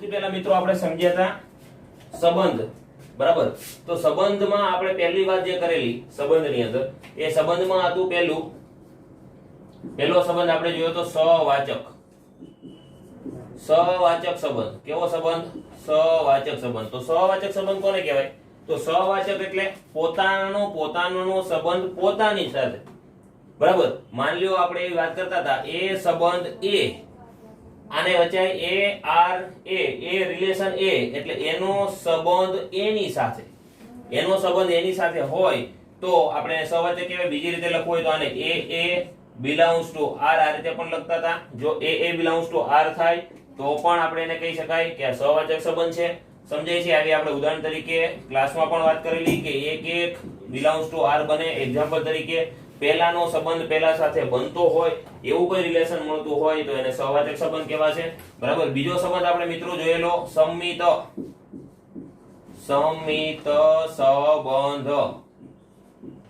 સૌથી પહેલા મિત્રો આપણે સમજ્યા હતા સંબંધ, બરાબર? તો સંબંધમાં આપણે પહેલી વાત જે કરેલી સંબંધની અંદર, એ સંબંધમાં હતું પહેલો સંબંધ આપણે જોયો તો સવાચક. સવાચક સંબંધ. કેવો સંબંધ? સવાચક સંબંધ. તો સવાચક સંબંધ કોને કહેવાય? તો સવાચક એટલે પોતાનો સંબંધ પોતાની સાથે, બરાબર? માન લ્યો આપણે એવી વાત કરતા હતા, એ સંબંધ એ, આને વચ્ચે એ આર એ રિલેશન એ, એટલે એનો સંબંધ એની સાથે, એનો સંબંધ એની સાથે હોય તો આપણે સવાચક કહેવાય. બીજી રીતે લખવું હોય તો આને એ belongs to r, આ રીતે પણ લખતા હતા. જો એ belongs to r થાય તો પણ આપણે એને કહી શકાય કે આ સવાચક સંબંધ છે. સમજાય છે? આવી આપણે ઉદાહરણ તરીકે ક્લાસમાં પણ વાત કરેલી કે એક belongs to r બને. એક્ઝામ્પલ તરીકે પહેલાનો સંબંધ પહેલા સાથે બનતો હોય એવું કોઈ રિલેશન મળતું હોય તો એને સહવાચક સંબંધ કહેવાશે, બરાબર? બીજો સંબંધ આપણે મિત્રો જોયેલો સંમિત સંબંધ.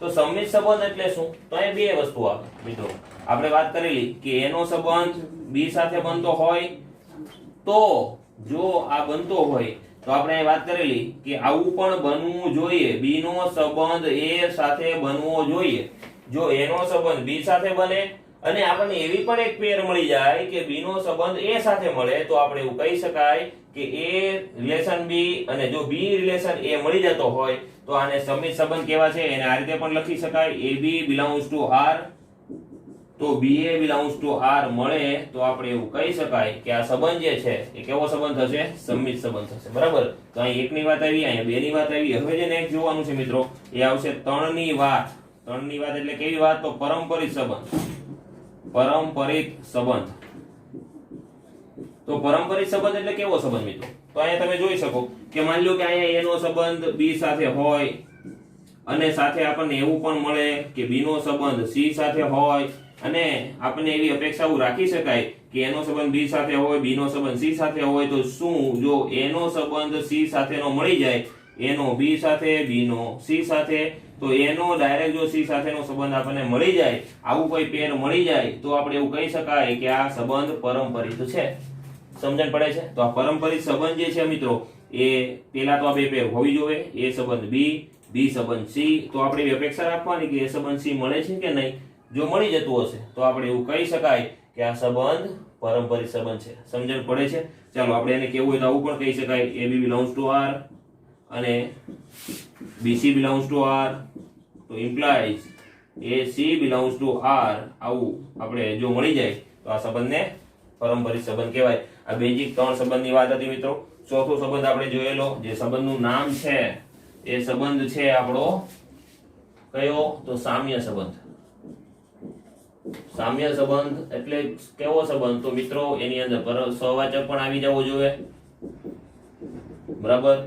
તો સંમિત સંબંધ એટલે શું? તો એ બે વસ્તુ આવે મિત્રો. આપણે વાત કરેલી કે એનો સંબંધ બી સાથે બનતો હોય તો, જો આ બનતો હોય તો આપણે વાત કરેલી કે આવું પણ બનવું જોઈએ, બી નો સંબંધ એ સાથે બનવો જોઈએ. જો એનો સંબંધ બી સાથે બને અને આપણને એવી પણ એક પેર મળી જાય કે બી નો સંબંધ એ સાથે મળે તો આપણે એવું કહી શકાય કે એ રિલેશન બી, અને જો બી રિલેશન એ મળી જતો હોય તો આને સંમિત સંબંધ કહેવાશે. એને આ રીતે પણ લખી શકાય, એ બી belongs to r, તો બી એ belongs to r મળે તો આપણે એવું કહી શકાય કે આ સંબંધ જે છે એ કેવો સંબંધ થશે? સંમિત સંબંધ થશે, બરાબર? તો અહીં એકની વાત આવી, અહીંયા બે ની વાત આવી. હવે જે નેક્સ્ટ જોવાનું છે મિત્રો એ આવશે ત્રણની વાત. ત્રણની વાત એટલે કેવી વાત? તો પરંપરિત સંબંધ. પરંપરિત સંબંધ. તો પરંપરિત સંબંધ એટલે કેવો સંબંધ મિત્રો? તો અહીંયા તમે જોઈ શકો કે માની લો કે અહીંયા એનો સંબંધ બી સાથે હોય અને સાથે આપણને એવું પણ મળે કે બી નો સંબંધ સી સાથે હોય, અને આપણને એવી અપેક્ષાઓ રાખી શકાય કે એનો સંબંધ બી સાથે હોય, બી નો સંબંધ સી સાથે હોય. તો શું જો એનો સંબંધ સી સાથેનો મળી જાય, એનો બી સાથે, બી નો સી સાથે, તો એનો ડાયરેક્ટ જો સી સાથેનો સંબંધ આપણને મળી જાય, આવું કોઈ પેર મળી જાય તો આપણે એવું કહી શકાય કે આ સંબંધ પરંપરિત છે. સમજણ પડે છે? તો આ પરંપરિત સંબંધ જે છે મિત્રો એ પેલા તો આ બે પેર હોવી જોઈએ, એ સંબંધ બી, બી સંબંધ સી. તો આપણે એવી અપેક્ષા રાખવાની કે એ સંબંધ સી મળે છે કે નહીં. જો મળી જતું હશે તો આપણે એવું કહી શકાય કે આ સંબંધ પરંપરિત સંબંધ છે. સમજણ પડે છે? ચાલો આપણે એને કેવું હોય તો આવું પણ કહી શકાય, એ બી belongs to r અને BC belongs to r, તો implies AC belongs to r. આવું આપણે જો મળી જાય તો આ સંબંધને પરંપરિત સંબંધ કહેવાય. આ બેઝિક ત્રણ સંબંધની વાત હતી મિત્રો. ચોથો સંબંધ આપણે જોયેલો, જે સંબંધનું નામ છે એ સંબંધ છે આપણો કયો? તો સામ્ય સંબંધ. સામ્ય સંબંધ એટલે કેવો સંબંધ? તો મિત્રો એની અંદર સહવાચક પણ આવી જવો જોઈએ, બરાબર?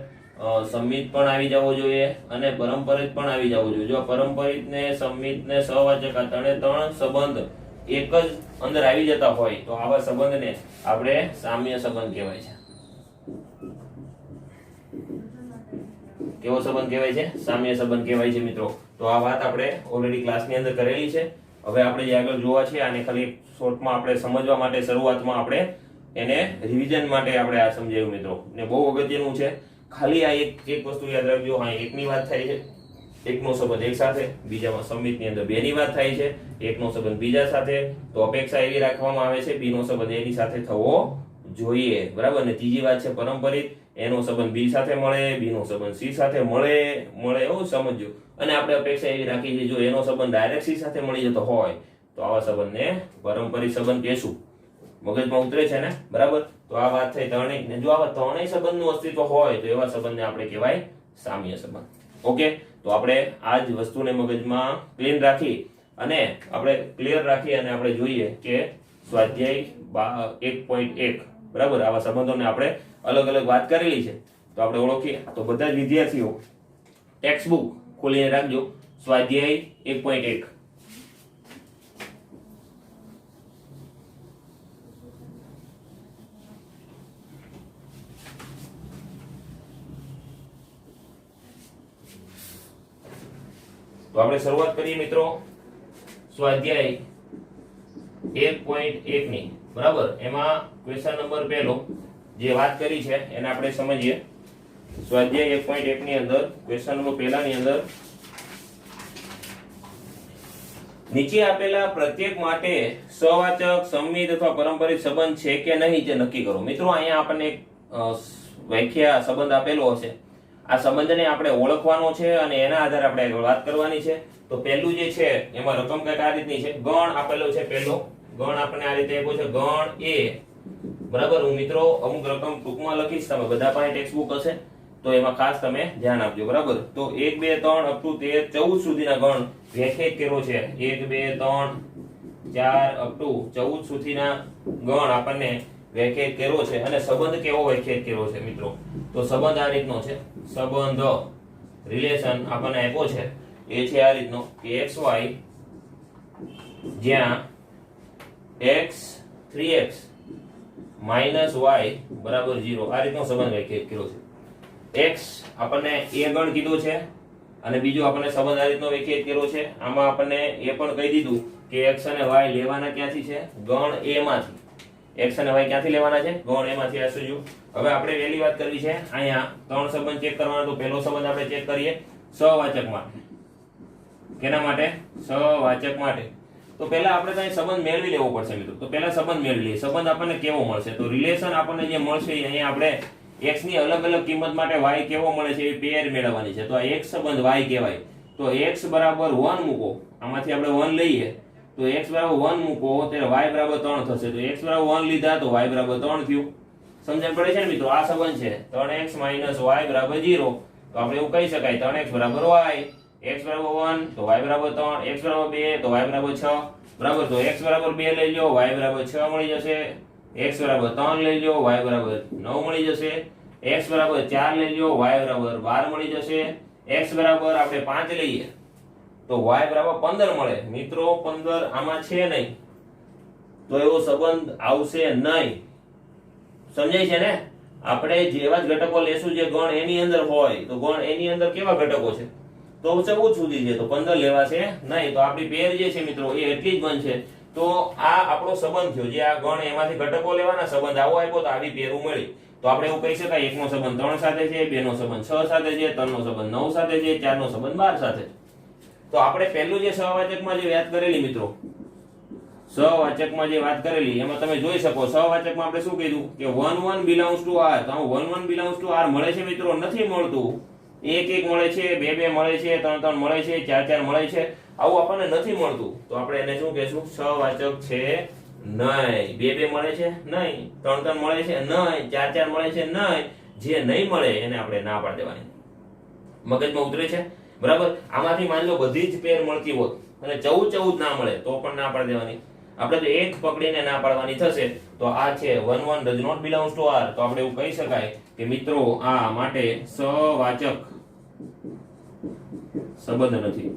સંમિત પણ આવી જવો જોઈએ અને પરંપરિત પણ આવી જવો જોઈએ. જો પરંપરિત ને સંમિત ને સહવાચક આ ત્રણ સંબંધ એક જ અંદર આવી જતા હોય તો આવા સંબંધને આપણે સામ્ય સંબંધ કહેવાય છે. કેવો સંબંધ કહેવાય છે? સામ્ય સંબંધ કહેવાય છે મિત્રો. તો આ વાત આપણે ઓલરેડી ક્લાસની અંદર કરેલી છે. હવે આપણે જે આગળ જોવા છે આને ખાલી શોર્ટમાં આપણે સમજવા માટે શરૂઆતમાં આપણે એને રિવિઝન માટે આપણે આ સમજાવ્યું મિત્રો, ને બહુ અગત્યનું છે. ખાલી આ એક વસ્તુ યાદ રાખજો, આ એકની વાત થાય છે, એકનો સંબંધ એક સાથે, બીજામાં સંમિતની અંદર બેની વાત થાય છે, એકનો સંબંધ બીજા સાથે, તો અપેક્ષા એવી રાખવામાં આવે છે બી નો સંબંધ એની સાથે થવો જોઈએ, બરાબર? ને ત્રીજી વાત છે પરંપરિત, એનો સંબંધ બી સાથે મળે, બી નો સંબંધ સી સાથે મળે એવું સમજજો. અને આપણે અપેક્ષા એવી રાખી છે જો એનો સંબંધ ડાયરેક્ટ સી સાથે મળી જતો હોય તો આવા સંબંધને પરંપરિત સંબંધ કહેશું. મગજમાં ઉતરે છે ને? બરાબર? તો આ વાત થઈ ત્રણેય, ને જો આવા ત્રણેય સંબંધનું અસ્તિત્વ હોય તો એવા સંબંધને આપણે કહેવાય સામ્ય સંબંધ. ઓકે? તો આપણે આ જ વસ્તુને મગજમાં ક્લીન રાખી અને આપણે જોઈએ કે સ્વાધ્યાય 1.1, બરાબર? આવા સંબંધોને આપણે અલગ અલગ વાત કરેલી છે તો આપણે ઓળખીએ. તો બધા જ વિદ્યાર્થીઓ ટેક્સ્ટ બુક ખોલીને રાખજો, સ્વાધ્યાય 1.1. તો આપણે શરૂઆત કરીએ મિત્રો સ્વાધ્યાય 1.1 ની, બરાબર? એમાં ક્વેશ્ચન નંબર પહેલો જે વાત કરી છે એને આપણે સમજીએ. સ્વાધ્યાય 1.1 ની અંદર ક્વેશ્ચન નંબર પહેલા ની અંદર નીચે આપેલા પ્રત્યેક માટે સવાચક, સંમિત અથવા પારંપરિક સંબંધ છે કે નહીં તે નક્કી કરો. મિત્રો અહીંયા આપણને એક વ્યાખ્યા સંબંધ આપેલો હશે. આ સંબંધને આપણે ઓળખવાનો છે અને એના આધારે આપણે આગળ વાત કરવાની છે. તો પહેલું જે છે એમાં રકમ કંઈક આ રીતની છે. ગણ આપેલો છે. પહેલો ગણ આપણને આ રીતે આપ્યો છે. ગણ એ બરાબર. હું મિત્રો અમુક રકમ ટૂંકમાં લખીશ, તમે બધા પાસે ટેક્સ્ટબુક હશે તો એમાં ખાસ તમે ધ્યાન આપજો. બરાબર. તો 1 2 3 અપ ટુ 13 14 સુધીના ગણ વ્યાખ્યાયિત કર્યો છે. 1 2 3 4 અપ ટુ 14 સુધીના ગણ આપણને વ્યાખ્યાયિત કર્યો છે. અને સંબંધ કેવો વ્યાખ્યાયિત કર્યો છે મિત્રો? તો સંબંધ આ રીતનો છે. સંબંધ રિલેશન આપણને આપ્યો છે એ છે આ રીતનો કે xy જ્યાં x 3x માઈનસ y બરાબર 0 આ રીતનો સંબંધ વ્યાખ્યાયિત કર્યો છે. x આપણને a ગણ કીધો છે અને બીજો આપણને સંબંધ આ રીતનો વ્યાખ્યાયિત કર્યો છે. આમાં આપણને એ પણ કહી દીધું કે x અને y લેવાના ક્યાંથી છે? ગણ a માંથી. x અને y ક્યાંથી લેવાના છે? ગણ a માંથી. આ શું? હવે આપણે પહેલી વાત કરવી છે અહીંયા ત્રણ સંબંધ ચેક કરવાના. તો પહેલો સંબંધ આપણે ચેક કરીએ સહવાચક માટે. કેના માટે? સહવાચક માટે. તો પહેલા આપણે કઈ સંબંધ મેળવી લેવો પડશે મિત્રો. તો પહેલા સંબંધ મેળવી લઈએ. સંબંધ આપણને કેવો મળશે? તો રિલેશન આપણને જે મળશે અહીંયા આપણે x ની અલગ અલગ કિંમત માટે y કેવો મળે છે એ પેર મેળવવાની છે. તો આ એક સંબંધ y કહેવાય. તો x બરાબર 1 મૂકો. આમાંથી આપણે 1 લઈએ તો x બરાબર 1 મૂકો ત્યારે y બરાબર 3 થશે. તો x બરાબર 1 લીધા તો y બરાબર 3 થયું. સમજણ પડે છે ને મિત્રો? આ સંબંધ છે 3x - y બરાબર 0. તો આપણે એવું કહી શકાય 3x બરાબર y. x બરાબર 1 તો y બરાબર 3, x બરાબર 2 તો y બરાબર 6. બરાબર. તો x બરાબર 2 લઈ લો, y બરાબર 6 મળી જશે. x બરાબર 3 લઈ લો, y બરાબર 9 મળી જશે. x બરાબર 4 લઈ લો, y બરાબર 12 મળી જશે. x બરાબર આપણે 5 લઈએ તો y બરાબર 15 મળે. મિત્રો 15 આમાં છે નહીં તો એવો સંબંધ આવશે નહીં. સમજાય છે ને? આપણે જેવા જ ઘટકો લેશું જે ગણ એની અંદર હોય તો ગણ એની અંદર કેવા ઘટકો છે? તો 14 સુધી છે તો 15 લેવાશે નહીં. તો આપણી પેર જે છે મિત્રો એ એટલી જ બનશે. તો આ આપણો સંબંધ થયો. જે આ ગણ એમાંથી ઘટકો લેવાના સંબંધ આવો આપ્યો તો આવી પેરું મળી. તો આપણે એવું કહી શકાય એકનો સંબંધ 3 સાથે છે, બેનો સંબંધ 6 સાથે છે, ત્રણનો સંબંધ 9 સાથે છે, ચારનો સંબંધ 12 સાથે છે. તો આપણે પહેલું જે સહવાચકમાં જે વાત કરેલી મિત્રો, સહવાચકમાં જે વાત કરેલી એમાં તમે જોઈ શકો સહવાચકમાં આપણે શું કીધું કે 1 1 belongs to r. તો 1 1 belongs to r મળે છે મિત્રો? નથી મળતું. 1 1 મળે છે, 2 2 મળે છે, 3 3 મળે છે, 4 4 મળે છે. આવું આપણને નથી મળતું. તો આપણે એને શું કહેશું? સહવાચક છે નહીં. 2 2 મળે છે નહીં, 3 3 મળે છે નહીં, 4 4 મળે છે નહીં. જે નહીં મળે એને આપણે ના પાડી દેવાની. મગજમાં ઉતરે છે? બરાબર. આમાંથી માની લો બધી જ પેર મળતી હોત અને 14 14 ના મળે તો પણ ના પાડી દેવાની. આપણે તો એક પકડીને ના પાડવાની થશે. તો આ છે 1 1 does not belongs to r. તો આપણે એવું કહી શકાય કે મિત્રો આ માટે સહવાચક સંબંધ નથી.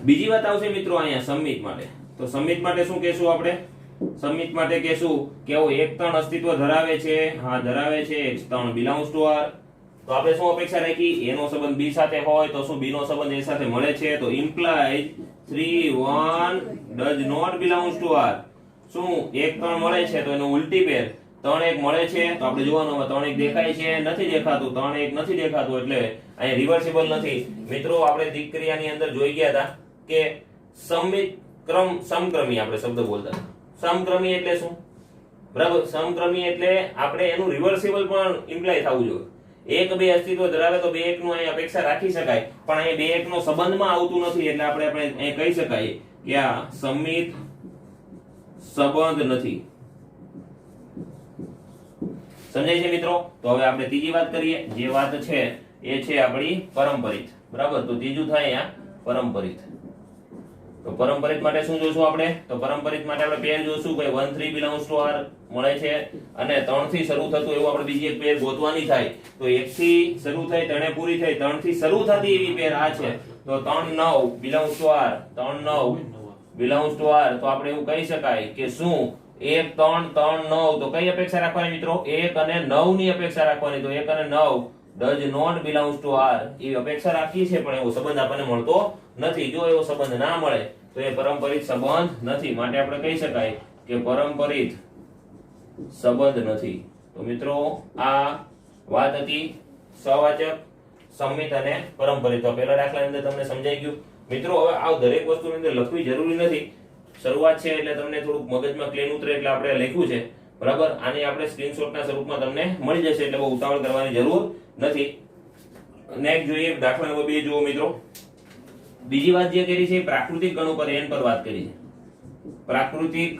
બીજી વાત આવશે મિત્રો અહીંયા સંમિત માટે. તો સંમિત માટે શું કહેશું આપણે? સંમિત માટે કહેશું કે આવો એક ત્રણ અસ્તિત્વ ધરાવે છે. હા ધરાવે છે. x 3 belongs to r. તો આપણે શું અપેક્ષા રાખી? a નો સંબંધ b સાથે હોય તો શું b નો સંબંધ a સાથે મળે છે? તો implies 3 1 does not belongs to r. શું 1 3 મળે છે તો એનો ઉલટી પેર 3 1 મળે છે. તો આપણે જોવાનું 3 1 દેખાય છે? નથી દેખાતું. 3 1 નથી દેખાતું એટલે અહીંયા રિવર્સિબલ નથી. મિત્રો આપણે દીકરીયાની અંદર જોઈ ગયા હતા કે સંમિત ક્રમ સમક્રમી આપણે શબ્દ બોલતા. સમક્રમી એટલે શું? બરાબર. સમક્રમી એટલે આપણે એનું રિવર્સિબલ પણ ઇમ્પ્લાય થવું જોઈએ. 1 2 અસ્તિત્વ ધરાવે તો 2 1 નું અહીં અપેક્ષા રાખી શકાય. પણ અહીં 2 1 નો સંબંધમાં આવતું નથી એટલે આપણે અહીં કહી શકાય કે આ સંમિત સંબંધ નથી. સમજાય છે મિત્રો? તો હવે આપણે ત્રીજી વાત કરીએ. જે વાત છે એ છે આપણી પરંપરિત. બરાબર. તો ત્રીજું થાય અહીંયા પરંપરિત. તો પરંપરિત માટે શું જોશું આપણે? તો પરંપરિત માટે આપણે પેર જોશું કે 1 3 belongs to r મળે છે અને 3 થી શરૂ થતું એવું આપણે બીજી એક પેર ગોતવાની થાય. તો 1 થી શરૂ થઈ 3 પૂરી થઈ 3 થી શરૂ થતી એવી પેર આ છે. તો 3 9 belongs to r. 3 9 belongs to r. તો આપણે એવું કહી શકાય કે શું 1 3 3 9 તો કઈ અપેક્ષા રાખવાની મિત્રો? 1 અને 9 ની અપેક્ષા રાખવાની. તો 1 અને 9 does not belongs to r એ અપેક્ષા રાખી છે પણ એવો સંબંધ આપણને મળતો નથી. જો એવો સંબંધ ના મળે તો એ પરંપરિત સંબંધ નથી. માટે આપણે કહી શકાય કે પરંપરિત સંબંધ નથી. તો મિત્રો આ વાત હતી સહવાચક, સંમિત અને પરંપરિત. તો પહેલા દાખલાની અંદર તમને સમજાઈ ગયું. મિત્રો હવે આ દરેક વસ્તુની અંદર લખવી જરૂરી નથી, શરૂઆત છે એટલે તમને થોડુંક મગજમાં ક્લીન ઉતરે એટલે આપણે લખ્યું છે, બરાબર. આની આપણે સ્ક્રીનશોટના સ્વરૂપમાં તમને મળી જશે એટલે બહુ ઉતાવળ કરવાની જરૂર નથી. નેક્સ્ટ જોઈએ દાખલા નંબર 2 જુઓ મિત્રો. બીજી વાત જે કરી છે પ્રાકૃતિક ગણ ઉપર n પર વાત કરી છે. પ્રાકૃતિક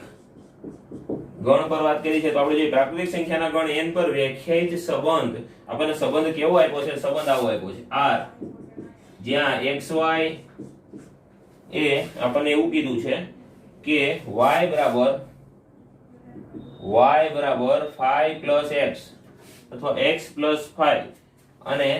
ગણ પર વાત કરી છે. તો આપણે જે પ્રાકૃતિક સંખ્યાના ગણ n પર વ્યાખ્યાયિત સંબંધ, આપણને સંબંધ કેવો આપ્યો છે? સંબંધ આવો આપ્યો છે r, જ્યાં xy એ આપણને એવું કીધું છે કે y બરાબર 5 plus x અથવા x plus 5 અને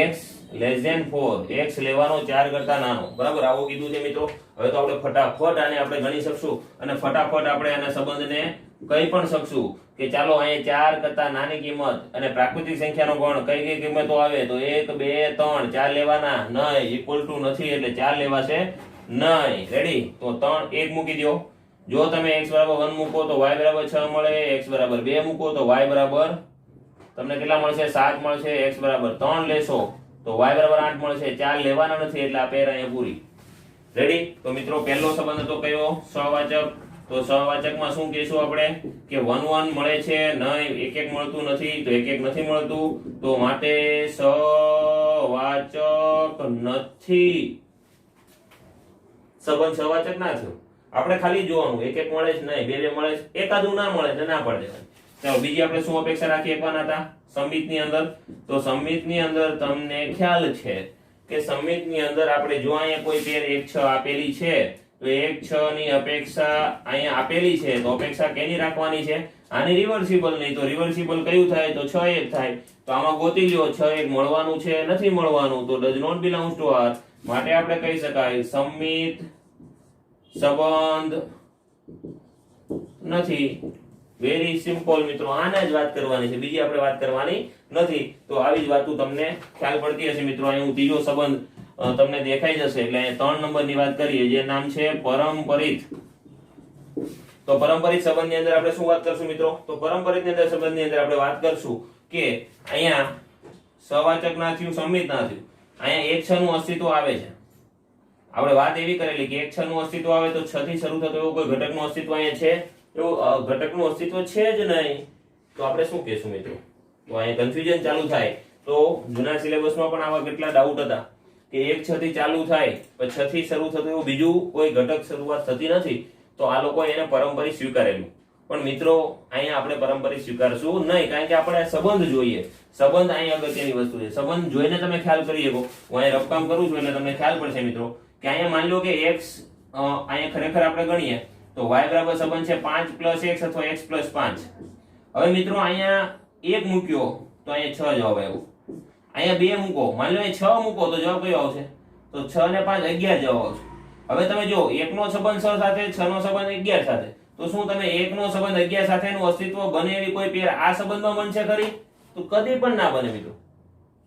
x less than 4, x લેવાનો 4 કરતા નાનો, બરાબર. આવું કીધું છે મિત્રો. હવે તો આપણે ફટાફટ આને આપણે ગણી શકશું અને ફટાફટ આપણે આના સંબંધને કહી પણ શકશું કે ચાલો અહીંયા 4 કરતા નાની કિંમત અને પ્રાકૃતિક સંખ્યાનો ગણ કઈ કઈ કિંમતો આવે તો 1 2 3 4 લેવાના નહીં, ઇક્વલ ટુ નથી એટલે 4 લેવાશે નહીં. રેડી? તો 3 1 મૂકી દો. જો તમે x બરાબર 1 મૂકો તો y બરાબર 6 મળે, x બરાબર 2 મૂકો તો y બરાબર તમને કેટલા મળશે? 7 મળશે. x બરાબર 3 લેશો તો y બરાબર 8 મળશે. 4 લેવાના નથી એટલે આ પેર અહીંયા પૂરી. રેડી? તો મિત્રો પહેલો સંબંધ હતો કયો? સહવાચક. તો સહવાચકમાં શું કહીશું આપણે કે 1 1 મળે છે નહીં, 1 1 મળતું નથી તો 1 1 નથી મળતું, તો માટે સહવાચક નથી. સંબંધ સહવાચક ના થયો. આપણે ખાલી જોવાનું 1 1 મળે છે નહીં, 2 2 મળે છે, એકાદું ના મળે તો ના પડે. ચાલો બીજી આપણે શું અપેક્ષા રાખી એકવાના હતા સંમિતની અંદર? તો સંમિતની અંદર તમને ખ્યાલ છે કે સંમિતની અંદર આપણે જો અહીંયા કોઈ પેર 1 6 આપેલી છે તો 1 6 ની અપેક્ષા અહીંયા આપેલી છે તો અપેક્ષા કેની રાખવાની છે? આની રિવર્સિબલ નહીં. તો રિવર્સિબલ કયું થાય? તો 6 1 થાય. તો આમાં ગોતી લ્યો 6 1 મળવાનું છે નથી મળવાનું, તો does not belongs to r. માટે આપણે કહી શકાય સંમિત સંબંધ નથી. વેરી સિમ્પલ મિત્રો. આના જ વાત કરવાની છે, બીજી આપણે વાત કરવાની નથી. તો આવી જ વાતો તમને ખ્યાલ પડતી હશે મિત્રો. અહીં હું ત્રીજો સંબંધ તમને દેખાઈ જશે એટલે અહીંયા 3 નંબરની વાત કરીએ જે નામ છે પરંપરિત. તો પરંપરિત સંબંધની અંદર આપણે શું વાત કરશું મિત્રો? તો પરંપરિતની અંદર સંબંધની અંદર આપણે વાત કરશું કે અહીંયા સહવાચક ના થયું, સંમિત ના થયું. અહીંયા 1 6 નું અસ્તિત્વ આવે છે. આપણે વાત એવી કરેલી કે 1 6 નું અસ્તિત્વ આવે તો 6 થી શરૂ થતો એવો કોઈ ઘટકનું અસ્તિત્વ અહીંયા છે? એવું ઘટકનું અસ્તિત્વ છે જ નહીં. તો આપણે શું કહેશું મિત્રો? તો અહીંયા કન્ફ્યુઝન ચાલુ થાય. તો જૂના સિલેબસમાં પણ આવા કેટલા ડાઉટ હતા કે 1 6 થી ચાલુ થાય પણ 6 થી શરૂ થતું એવું બીજું કોઈ ઘટક શરૂઆત થતી નથી, તો આ લોકો એને પરંપરિત સ્વીકારેલું. પણ મિત્રો અહીંયા આપણે પરંપરિત સ્વીકારશું નહીં, કારણ કે આપણે સંબંધ જોઈએ. સંબંધ અહીંયા અગત્યની વસ્તુ છે. સંબંધ જોઈને તમે ખ્યાલ કરી શકો. હું અહીંયા રફકામ કરું છું એટલે તમને ખ્યાલ પડશે મિત્રો કે અહીંયા માની લો કે x અહીંયા ખરેખર આપણે ગણીએ તો y બરાબર સંબંધ છે 5 plus x અથવા x plus 5. હવે મિત્રો અહીંયા 1 મૂક્યો તો અહીંયા 6 જવાબ આવ્યો. અહીંયા 2 મૂકો, માની લો અહીંયા 6 મૂકો તો જવાબ કયો આવશે? તો 6 ને 5 11 જવાબ આવશે. હવે તમે જો 1 નો સંબંધ 6 સાથે, 6 નો સંબંધ 11 સાથે, તો શું તમે 1 નો સંબંધ 11 સાથેનું અસ્તિત્વ બને એવી કોઈ પેર આ સંબંધમાં બનશે ખરી? તો કદી પણ ના બને મિત્રો,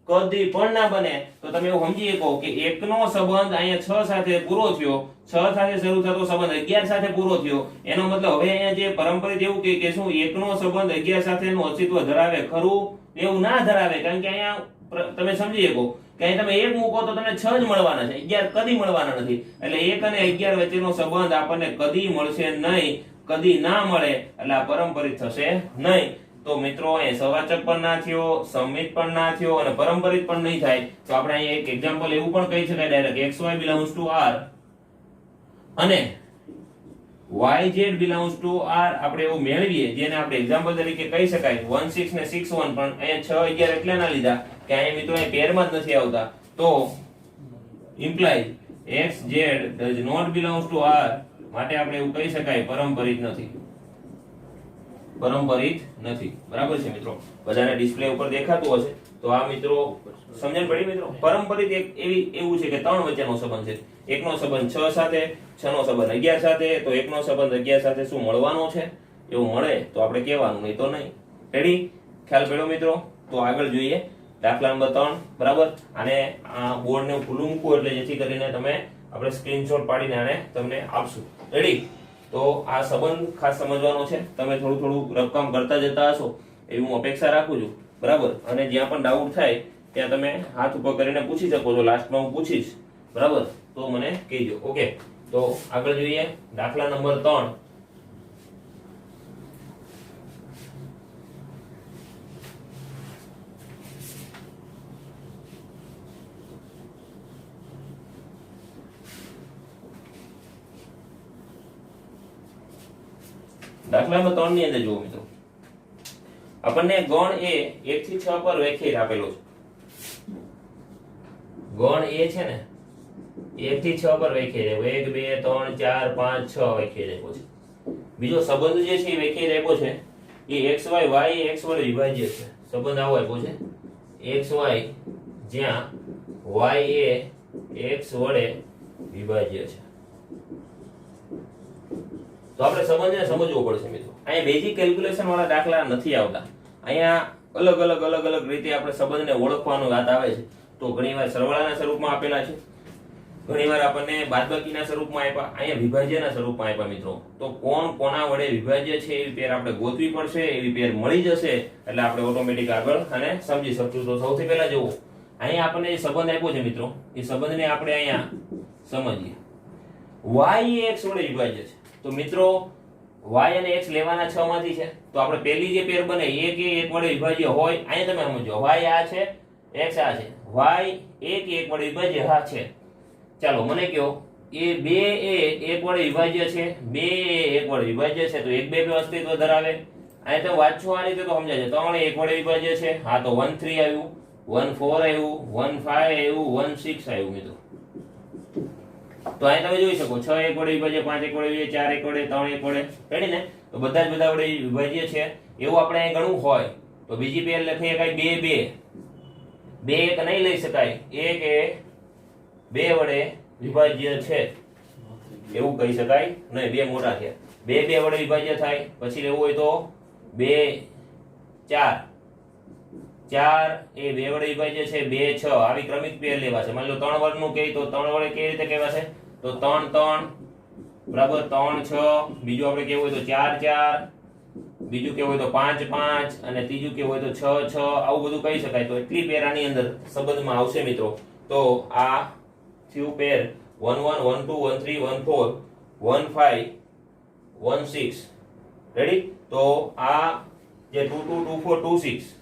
કદી પણ ના બને. તો તમે એવું સમજી શકો કે 1 નો સંબંધ અહીંયા 6 સાથે પૂરો થયો, 6 સાથે શરૂ થતો સંબંધ 11 સાથે પૂરો થયો. એનો મતલબ હવે અહીંયા જે પરંપરિત એવું કે શું 1 નો સંબંધ 11 સાથેનું અસ્તિત્વ ધરાવે ખરું? એવું ના ધરાવે, કારણ કે અહીંયા તમે સમજી શકો કે અહીં તમે 1 મૂકો તો તમને 6 જ મળવાના છે, 11 કદી મળવાના નથી. એટલે 1 અને 11 વચ્ચેનો સંબંધ આપણને કદી મળશે નહીં, કદી ના મળે એટલે આ પરંપરિત થશે નહીં. તો મિત્રો અહીં સહવાચક પણ ના થયો, સંમિત પણ ના થયો અને પરંપરિત પણ નહીં થાય. તો આપણે અહીં એક એક્ઝામ્પલ એવું પણ કહી શકાય direct xy belongs to r અને yz belongs to r આપણે એવું મેળવીએ જેને આપણે એક્ઝામ્પલ તરીકે કહી શકાય 1 6 ને 6 1. પણ અહીંયા 6 11 એટલે ના લીધા કે અહીંયા મિત્રો અહીં પેરમાં જ નથી આવતા. તો imply xz does not belongs to r. માટે આપણે એવું કહી શકાય પરંપરિત નથી, પરંપરિત નથી. બરાબર છે મિત્રો? બધાને ડિસ્પ્લે ઉપર દેખાતું હશે તો આ મિત્રો સમજણ પડી મિત્રો? પરંપરિત એક એવું છે કે 3 વચ્ચેનો સંબંધ છે. 1 નો સંબંધ 6 સાથે, 6 નો સંબંધ 11 સાથે, તો 1 નો સંબંધ 11 સાથે શું મળવાનો છે? એવું મળે તો આપણે કહેવાનું, નહીં તો નહીં. રેડી? ખ્યાલ પડ્યો મિત્રો? તો આગળ જોઈએ દાખલા નંબર 3. બરાબર? અને આ બોર્ડને ખુલ્લું મૂકવું એટલે જેથી કરીને તમે આપણે સ્ક્રીનશોટ પાડીને આને તમને આપશું. રેડી? તો આ સંબંધ ખાસ સમજવાનો છે. તમે થોડું થોડું રફકામ કરતા જતા હશો એવી હું અપેક્ષા રાખું છું, બરાબર. અને જ્યાં પણ ડાઉટ થાય ત્યાં તમે હાથ ઉપર કરીને પૂછી શકો છો. લાસ્ટમાં હું પૂછીશ, બરાબર, તો મને કહેજો. ઓકે, તો આગળ જોઈએ દાખલા નંબર 3. દાખલા નંબર 3 ની અંદર જુઓ મિત્રો, આપણને ગણ એ 1 થી 6 પર વ્યાખ્યાયિત આપેલો છે. ગણ એ છે ને 1 થી 6 પર વ્યાખ્યાયિત 1 2 3 4 5 6 વ્યાખ્યાયિત આપ્યો છે. બીજો સંબંધ જે છે એ વ્યાખ્યાયિત આપ્યો છે એ xy y x વડે વિભાજ્ય છે. સંબંધ આવો આપ્યો છે xy, જ્યાં y એ x વડે વિભાજ્ય છે. તો આપણે સંબંધને સમજવો પડશે મિત્રો. અહીંયા બેઝિક કેલ્ક્યુલેશન વાળા દાખલા નથી આવતા. અહીંયા અલગ અલગ રીતે આપણે સંબંધને ઓળખવાનો વાત આવે છે. તો ઘણીવાર સરવાળાના સ્વરૂપમાં આપેલા છે, ઘણીવાર આપણને બાદબાકીના સ્વરૂપમાં આપ્યા, અહીંયા વિભાજ્યના સ્વરૂપમાં આપ્યા મિત્રો. તો કોણ કોના વડે વિભાજ્ય છે એવી પેર આપણે ગોતવી પડશે. એવી પેર મળી જશે એટલે આપણે ઓટોમેટિક આગળ અને સમજી શકશું. તો સૌથી પહેલા જુઓ, અહીંયા આપણને જે સંબંધ આપ્યો છે મિત્રો, એ સંબંધને આપણે અહીંયા સમજીએ. y એ x વડે વિભાજ્ય છે. તો મિત્રો y અને x લેવાના 6 માંથી છે. તો આપણે પહેલી જે પેર બને 1 એ 1 વડે વિભાજ્ય હોય, અહીંયા તમે સમજો y આ છે, x આ છે, y 1 એ 1 વડે વિભાજ્ય હા છે. ચાલો મને કહો, એ 2 એ 1 વડે વિભાજ્ય છે, 2 એ 1 વડે વિભાજ્ય છે, તો 1 2 અસ્તિત્વ ધરાવે. અહીંયા તમે વાંચો આ રીતે તો સમજાય છે. 3 એ 1 વડે વિભાજ્ય છે, હા તો 1 3 આવ્યું, 1 4 આવ્યું, 1 5 આવ્યું, 1 6 આવ્યું મિત્રો. તો અહીં તમે જોઈ શકો 6 1 વડે વિભાજ્ય, 5 1 વડે વિભાજ્ય, 4 1 વડે, 3 1 વડે, રેડી ને? તો બધા જ બધા વડે વિભાજ્ય છે. એવું આપણે અહીં ગણવું હોય તો બીજી પેર લખી શકાય 2 2 2 1 નહીં લઈ શકાય, 1 એ 2 વડે વિભાજ્ય છે એવું કહી શકાય નહીં. 2 મોટા થયા, 2 2 વડે વિભાજ્ય થાય. પછી લેવું હોય તો 2 4 4 એ 2 વડે વિભાજ્ય છે, 2 6 આવી ક્રમિક પેર લેવા છે. માની લો 3 વર્ગનું કહે તો 3 વડે કેવી રીતે કહેવાશે? તો 3 3 બરાબર, 3 6. બીજું આપણે કેવું હોય તો 4 4, બીજું કેવું હોય તો 5 5, અને ત્રીજું કેવું હોય તો 6 6. આવું બધું કહી શકાય. તો એટલી પેર આની અંદર સંબંધમાં આવશે મિત્રો. તો આ થયું પેર 1 1 1 2 1 3 1 4 1 5 1 6. રેડી? તો આ જે 2 2 2 4 2 6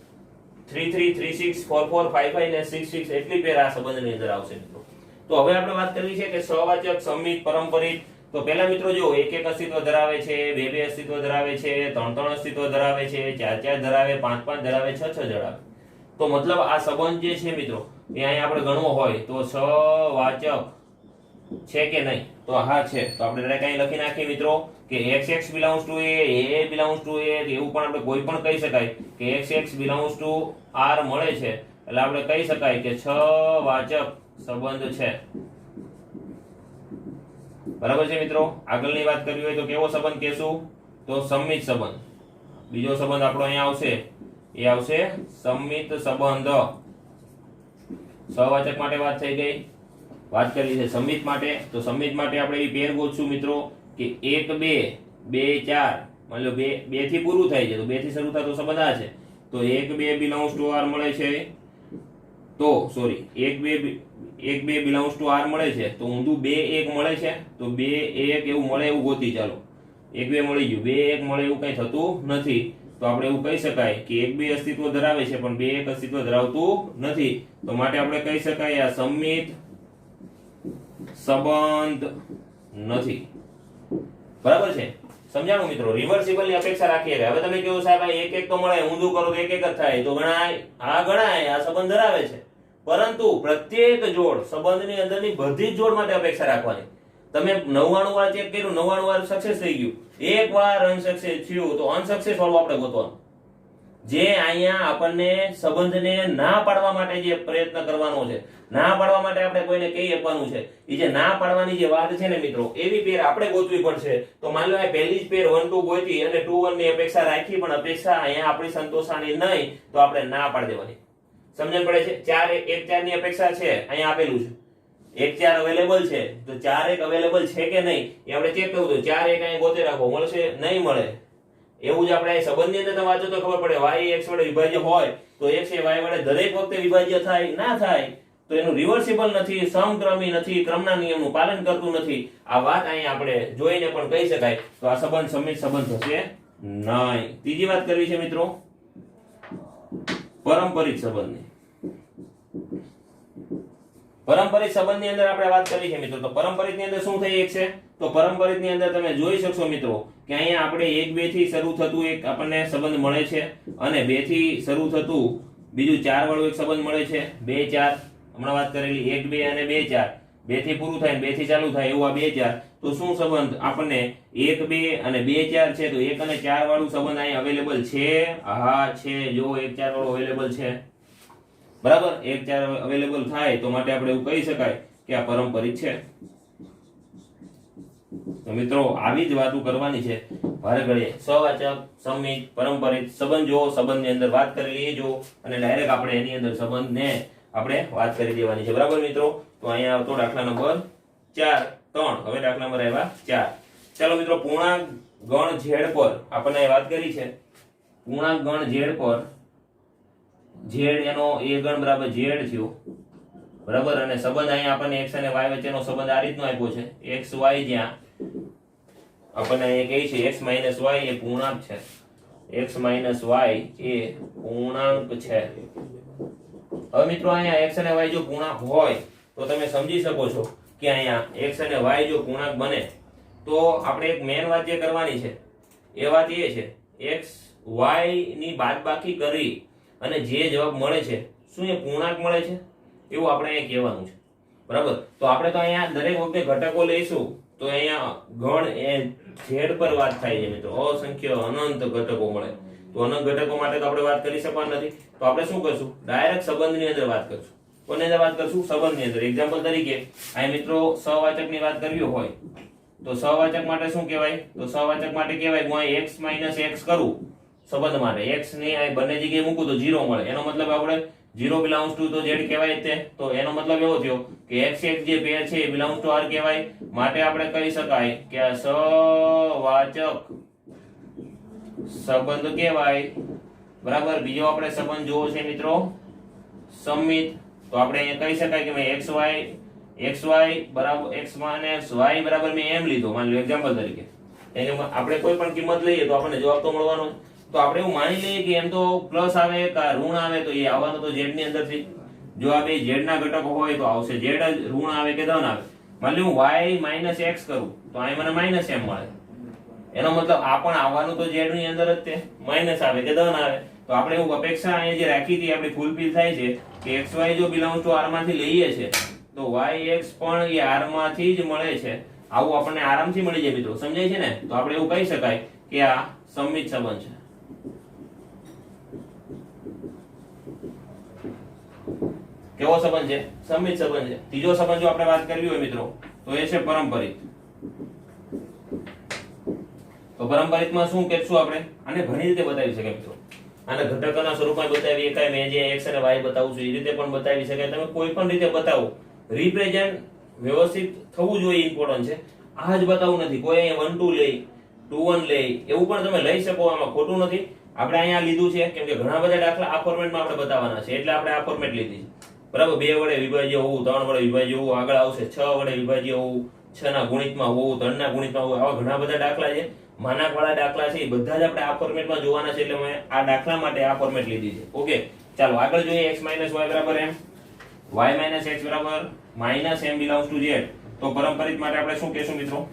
3 3 3 6 4 4 5 5 ને 6 6 એટલી પેર આ સંબંધની અંદર આવશે મિત્રો. તો હવે આપણે વાત કરવી છે કે સહવાચક, સંમિત, પરંપરિત. તો પહેલા મિત્રો જો 1 1 અસ્તિત્વ ધરાવે છે, 2 2 અસ્તિત્વ ધરાવે છે, 3 3 અસ્તિત્વ ધરાવે છે, 4 4 ધરાવે, 5 5 ધરાવે, 6 6 ધરાવે. તો મતલબ આ સંબંધ જે છે મિત્રો એ અહીં આપણે ગણવો હોય તો સહવાચક છે કે નહીં? તો હા છે. તો આપણે ડાયરેક્ટ અહીં લખી નાખીએ મિત્રો કે x belongs to a belongs to a. એવું પણ આપણે કોઈ પણ કહી શકાય કે x belongs to r મળે છે એટલે આપણે કહી શકાય કે સહવાચક સંબંધ છે. બરાબર છે મિત્રો? આગળની વાત કરવી હોય તો કેવો સંબંધ કહેશું? તો સંમિત સંબંધ. બીજો સંબંધ આપણો અહીંયા આવશે, એ આવશે સંમિત સંબંધ. સહવાચક માટે વાત થઈ ગઈ. વાત કરી છે સંમિત માટે. તો સંમિત માટે આપણે એવી પેર ગોતશું મિત્રો કે 1 2 2 4. માની લો 2 થી પૂરું થાય છે તો 2 થી શરૂ થતો સંબંધ આ છે. તો 1 2 belongs to r મળે છે. તો સોરી 1 2 belongs to r મળે છે. તો ઊંધું 2 1 મળે છે. તો 2 1 એવું મળે એવું ગોતી. ચાલો 1 2 મળી ગયું, 2 1 મળે એવું કઈ થતું નથી. તો આપણે એવું કહી શકાય કે 1 2 અસ્તિત્વ ધરાવે છે પણ 2 1 અસ્તિત્વ ધરાવતું નથી. તો માટે આપણે કહી શકાય આ સંમિત સંબંધ નથી. બરાબર છે? સમજાણું મિત્રો? રિવર્સિબલ ની અપેક્ષા રાખીએ. હવે તમે કહો સાહેબ 1 1 તો મળે, ઊંધું કરો તો 1 1 જ થાય. તો ગણાય, આ ગણાય, આ સંબંધ ધરાવે છે. પરંતુ પ્રત્યેક જોડ, સંબંધની અંદરની બધી જ જોડ માટે અપેક્ષા રાખવાની. તમે 99 વાર ચેક કર્યું, 99 વાર સક્સેસ થઈ ગયું, એક વાર અનસક્સેસ થયું તો અનસક્સેસ વાળું આપણે ગોતવાનું. જે અહીંયા આપણને સંબંધને ના પાડવા માટે જે પ્રયત્ન કરવાનો છે, ના પાડવા માટે આપણે કોઈને કહી આપવાનું છે, એ જે ના પાડવાની જે વાત છે ને મિત્રો, એવી પેર આપણે ગોતવી પડશે. તો માની લો આ પહેલી જ પેર 1 2 ગોતી અને 2 1 ની અપેક્ષા રાખી, પણ અપેક્ષા અહીંયા આપણી સંતોષાની નહીં, તો આપણે ના પાડી દેવાની. સમજણ પડે છે? 4 1 4 ની અપેક્ષા છે, અહીંયા આપેલું છે. 1 4 અવેલેબલ છે તો 4 1 અવેલેબલ છે કે નહીં એ આપણે ચેક કરવું. તો 4 1 અહીં ગોતે રાખો, મળશે નહીં મળે. એવું જ આપણે સંબંધની અંદર તમે વાંચો તો ખબર પડે y x વડે વિભાજ્ય હોય તો x એ y વડે દરેક વખતે વિભાજ્ય થાય ના થાય તો એનું રિવર્સિબલ નથી, સમક્રમી નથી, ક્રમના નિયમનું પાલન કરતું નથી. આ વાત અહીં આપણે જોઈને પણ કહી શકાય તો આ સંબંધ સમિત સંબંધ થશે નહીં. ત્રીજી વાત કરવી છે મિત્રો પરંપરિત સંબંધની. પરંપરિત સંબંધની અંદર આપણે વાત કરી છે મિત્રો. તો પરંપરિત ની અંદર શું થઈ એક છે તો પરંપરિત ની અંદર તમે જોઈ શકશો મિત્રો કે અહીંયા આપણે 1 2 થી શરૂ થતું એક આપણને સંબંધ મળે છે અને 2 થી શરૂ થતું બીજું 4 વાળું એક સંબંધ મળે છે. 2 4 હમણાં વાત કરેલી 1 2 અને 2 4, 2 થી પૂરું થાય 2 થી ચાલુ થાય એવું આ 2 4. તો શું સંબંધ આપણને 1 2 અને 2 4 છે તો 1 અને 4 વાળું સંબંધ અહીં અવેલેબલ છે. હા છે, જો 1 4 વાળું અવેલેબલ છે બરાબર. 1 4 અવેલેબલ થાય તો માટે આપણે એવું કહી શકાય કે આ પરંપરિત છે. તો મિત્રો આવી જ વાતો કરવાની છે ભારે ઘડીએ. સવાચક, સમિત, પરંપરિત સંબંધ જો સંબંધની અંદર વાત કરેલી એ જો અને ડાયરેક્ટ આપણે એની અંદર સંબંધને આપણે વાત કરી દેવાની છે બરાબર મિત્રો. તો અહીંયા આવતો દાખલા નંબર 4 3. હવે દાખલા નંબર આવ્યા 4. ચાલો મિત્રો પૂર્ણાંક ગણ z પર આપણને વાત કરી છે. પૂર્ણાંક ગણ z પર z એનો a ગણ બરાબર z થયો બરાબર. અને સંબંધ અહીંયા આપણને x અને y વચ્ચેનો સંબંધ આ રીતનો આપ્યો છે. x y જ્યાં આપણને અહીંયા કહે છે x y એ પૂર્ણાંક છે. x y એ પૂર્ણાંક છે. હવે મિત્રો અહીંયા x અને y જો પૂર્ણાંક હોય તો તમે સમજી શકો છો કે અહીંયા x અને y જો પૂર્ણાંક બને તો આપણે એક મેન વાત જે કરવાની છે એ વાત એ છે x y ની બાદબાકી કરી અને જે જવાબ મળે છે શું એ પૂર્ણાંક મળે છે એવું આપણે અહીંયા કહેવાનું છે બરાબર. તો આપણે તો અહીંયા દરેક વખતે ઘટકો લઈશું તો અહીંયા ગણ એ z પર વાત થાય છે મિત્રો. અસંખ્ય અનંત ઘટકો મળે તો અનંત ઘટકો માટે તો આપણે વાત કરી શકવાના નથી. તો આપણે શું કરશું ડાયરેક્ટ સંબંધની અંદર વાત કરશું. કોની અંદર વાત કરશું સંબંધની અંદર. એક્ઝામ્પલ તરીકે અહીં મિત્રો સહવાચકની વાત કરવી હોય તો સહવાચક માટે શું કહેવાય તો સહવાચક માટે કહેવાય હું અહીં x x કરું સંબંધ માટે x ને આ બંને જગ્યાએ મૂકું તો 0 મળે. એનો મતલબ આપણે 0 belongs to તો z કહેવાય તે. તો એનો મતલબ એવો થયો કે x x જે પેર છે એ belongs to r કહેવાય. માટે આપણે કહી શકાય કે આ સહવાચક સંબંધ કહેવાય બરાબર. બીજો આપણે સંબંધ જોવો છે મિત્રો સમિત. તો આપણે અહીંયા કહી શકાય કે મેં xy બરાબર x y બરાબર મેં m લીધો માની લો એક્ઝામ્પલ તરીકે. આપણે કોઈ પણ કિંમત લઈએ તો આપણને જવાબ તો મળવાનો. તો આપણે એવું માની લઈએ કે એમ તો પ્લસ આવે કે ઋણ આવે તો એ આવવાનો તો z ની અંદરથી. જો આ બે z ના ઘટકો હોય તો આવશે z જ, ઋણ આવે કે ધન આવે. માની લો હું y x કરું તો અહીં મને -m મળે. એનો મતલબ આ પણ આવવાનું તો z ની અંદર જ તે માઈનસ આવે કે ધન આવે. તો આપણે એવું અપેક્ષા અહીંયા જે રાખી હતી આપણી ફૂલફિલ થાય છે કે xy જો બિલોંગ ટુ r માંથી લઈએ છે તો yx પણ એ r માંથી જ મળે છે. આવું આપણને આરામથી મળી જાય મિત્રો. સમજાય છે ને. તો આપણે એવું કહી શકાય કે આ સમિત સંબંધ છે. કેવો સંબંધ છે સમિત સંબંધ છે. ત્રીજો સંબંધ જો આપણે વાત કરવી હોય મિત્રો તો એ છે પરંપરિત. તો પરંપરિતમાં શું કહેશું આપણે આને ઘણી રીતે બતાવી શકાય મિત્રો. આને ઘટકોના સ્વરૂપમાં બતાવી શકાય. મેં જે x અને y બતાવું છું એ રીતે પણ બતાવી શકાય. તમે કોઈ પણ રીતે બતાવો રિપ્રેઝન્ટ વ્યવસ્થિત થવું જોઈએ ઇમ્પોર્ટન્ટ છે. આ જ બતાવવું નથી. કોઈ અહીંયા 1 2 લે 2 1 લે એવું પણ તમે લઈ શકો. આમાં ખોટું નથી. આપણે અહીંયા લીધું છે કેમ કે ઘણા બધા દાખલા આ ફોર્મેટમાં આપણે બતાવવાના છે એટલે આપણે આ ફોર્મેટ લીધી છે બરાબર. 2 વડે વિભાજ્ય હોવું, 3 વડે વિભાજ્ય હોવું, આગળ આવશે 6 વડે વિભાજ્ય હોવું, 6 ના ગુણિતમાં હોવું, 3 ના ગુણિતમાં હોવું. આવા ઘણા બધા દાખલા છે. માનાક વાળા દાખલા છે એ બધા જ આપણે આ ફોર્મેટમાં જોવાના છે એટલે મેં આ દાખલા માટે આ ફોર્મેટ લીધી છે. ઓકે ચાલો આગળ જોઈએ. x y બરાબર m, y x બરાબર -m belongs to z. તો પરંપરિત માટે આપણે શું કહેશું મિત્રો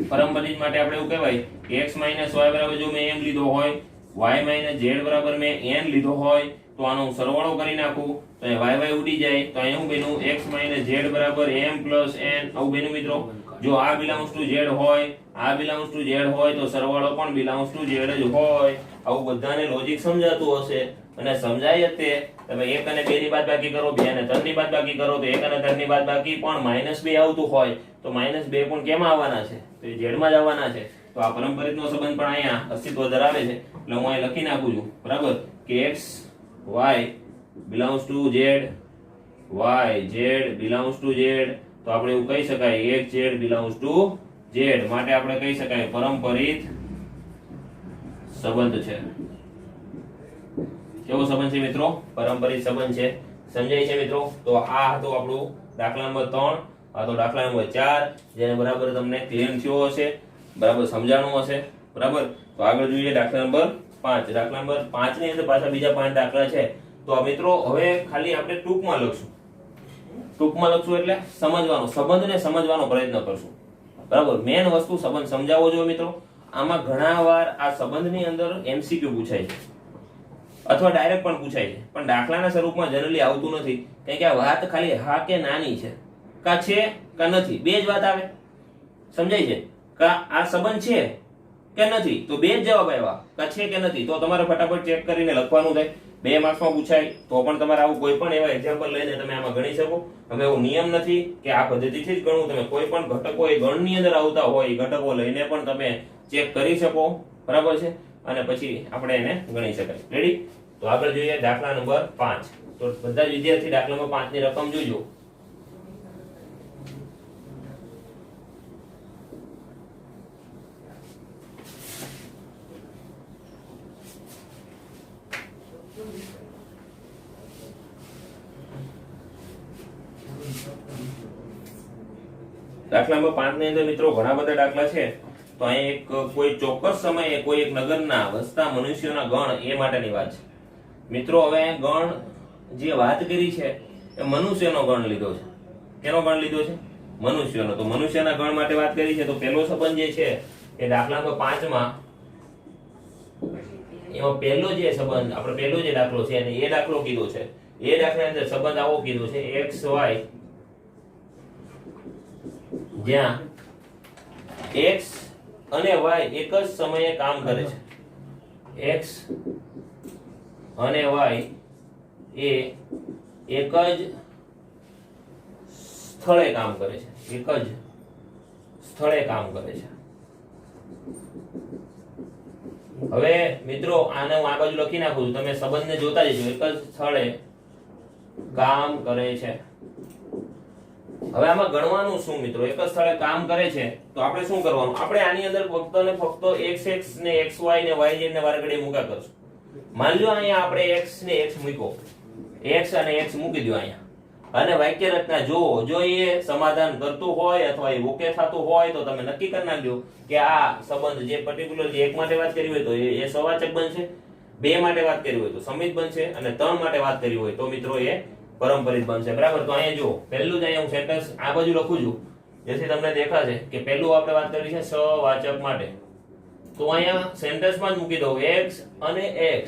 પરંપરિત માટે આપણે એવું કહેવાય કે x y બરાબર જો મેં m લીધો હોય, y z બરાબર મેં n લીધો હોય તો આનો સરવાળો કરી નાખું તો y ઉડી જાય તો અહીં હું બન્યું x z બરાબર m n. આવું બન્યું મિત્રો. જો આ belongs to z હોય, આ belongs to z હોય તો સરવાળો પણ belongs to z જ હોય. આવું બધાને લોજિક સમજાતું હશે અને સમજાય જ તે. તમે 1 અને 2 ની બાદબાકી કરો, 2 અને 3 ની બાદબાકી કરો તો 1 અને 3 ની બાદબાકી પણ -2 આવતું હોય તો -2 પણ કેમાં આવવાના છે તો એ z માં જ આવવાના છે. તો આ પરંપરિતનો સંબંધ પણ અહીંયા અસ્તિત્વ ધરાવે છે એટલે હું અહીં લખી નાખું છું બરાબર કે x y belongs to z yz belongs to z, તો આપણે એવું કહી શકાય xz belongs to z, માટે આપણે કહી શકાય પરંપરિત સંબંધ છે. કેવો સંબંધ છે મિત્રો? પરંપરિત સંબંધ છે. સમજાય છે મિત્રો? તો આ હતો આપણું દાખલા નંબર 3, આ તો દાખલા નંબર 4, જેને બરાબર તમને ક્લિયર થયો હશે, બરાબર સમજાણું હશે, બરાબર. તો આગળ જોઈએ દાખલા નંબર 5. દાખલા નંબર 5 ની અંદર પાછા બીજા 5 દાખલા છે. તો મિત્રો હવે ખાલી આપણે ટૂંકમાં લખશું એટલે સમજવાનો, સંબંધને સમજવાનો પ્રયત્ન કરશું, બરાબર. મેન વસ્તુ સંબંધ સમજાવવો જોઈએ મિત્રો. આમાં ઘણા વાર આ સંબંધની અંદર એમસીક્યુ પૂછાય છે અથવા ડાયરેક્ટ પણ પૂછાય છે, પણ દાખલાના સ્વરૂપમાં જનરલી આવતું નથી, કારણ કે આ વાત ખાલી હા કે નાની છે, કા છે કા નથી, બે જ વાત આવે. સમજાય છે? કા આ સંબંધ છે કે નથી, તો બે જ જવાબ આવ્યા, કા છે કે નથી. તો તમારે ફટાફટ ચેક કરીને લખવાનું થાય. 2 માર્ક્સમાં પૂછાય તો પણ તમારે આવું કોઈ પણ એવા એક્ઝામ્પલ લઈને તમે આમાં ગણી શકો. હવે એવો નિયમ નથી કે આ પદ્ધતિથી જ ગણવું, તમે કોઈ પણ ઘટકો એ ગણની અંદર આવતા હોય એ ઘટકો લઈને પણ તમે ચેક કરી શકો, બરાબર છે, અને પછી આપણે એને ગણી શકાય. રેડી? તો આગળ જોઈએ દાખલા નંબર 5. તો બધા જ વિદ્યાર્થી દાખલા નંબર 5 ની રકમ જોજો. દાખલા નંબર 5 ની અંદર મિત્રો ઘણા બધા દાખલા છે. તો અહીં એક કોઈ ચોક્કસ સમયે કોઈ એક નગરના વસતા મનુષ્યોના ગણ એ માટેની વાત છે. મિત્રો હવે ગણ જે વાત કરી છે એ મનુષ્યનો ગણ લીધો છે. કેનો ગણ લીધો છે? મનુષ્યનો. તો મનુષ્યના ગણ માટે વાત કરી છે. તો પહેલો સંબંધ જે છે એ દાખલા નંબર 5 માં એમાં પહેલો જે સંબંધ આપણે પહેલો જે દાખલો છે અને એ દાખલો કીધો છે, એ દાખલાની અંદર સંબંધ આવો કીધો છે x y, જ્યાં x અને y એક જ સમયે કામ કરે છે. x અને y એ એક જ સ્થળે કામ કરે છે. એક જ સ્થળે કામ કરે છે. હવે મિત્રો આને હું આ બાજુ લખી નાખું છું, તમે સંબંધને જોતા જજો. એક જ સ્થળે કામ કરે છે. હવે આમાં ગણવાનું શું મિત્રો? એક જ સ્થળે કામ કરે છે તો આપણે શું કરવાનું? આપણે આની અંદર ફક્ત ને ફક્ત xx ને xy ને yz ને વારઘડીએ મૂકા કરશું. માની લો અહીંયા આપણે x ને x મૂક્યો, x અને x મૂકી દો અહીંયા, અને વાક્ય રચના જો એ સમાધાન કરતું હોય અથવા એ ઓકે થતું હોય તો તમે નક્કી કરી નાખજો કે આ સંબંધ જે પર્ટિક્યુલરલી એક માટે વાત કરી હોય તો એ સવાચક બનશે, 2 માટે વાત કરી હોય તો સમિત બનશે, અને 3 માટે વાત કરી હોય તો મિત્રો એ પરંપરિત બનશે. બરાબર? તો અહીંયા જો પહેલું જ અહીંયા હું સેન્ટેન્સ આ બાજુ લખું છું જેથી તમને દેખાશે કે પહેલું આપણે વાત કરી છે સવાચક માટે. તો અહીંયા સેન્ટેન્સમાં જ મૂકી દઉં x અને x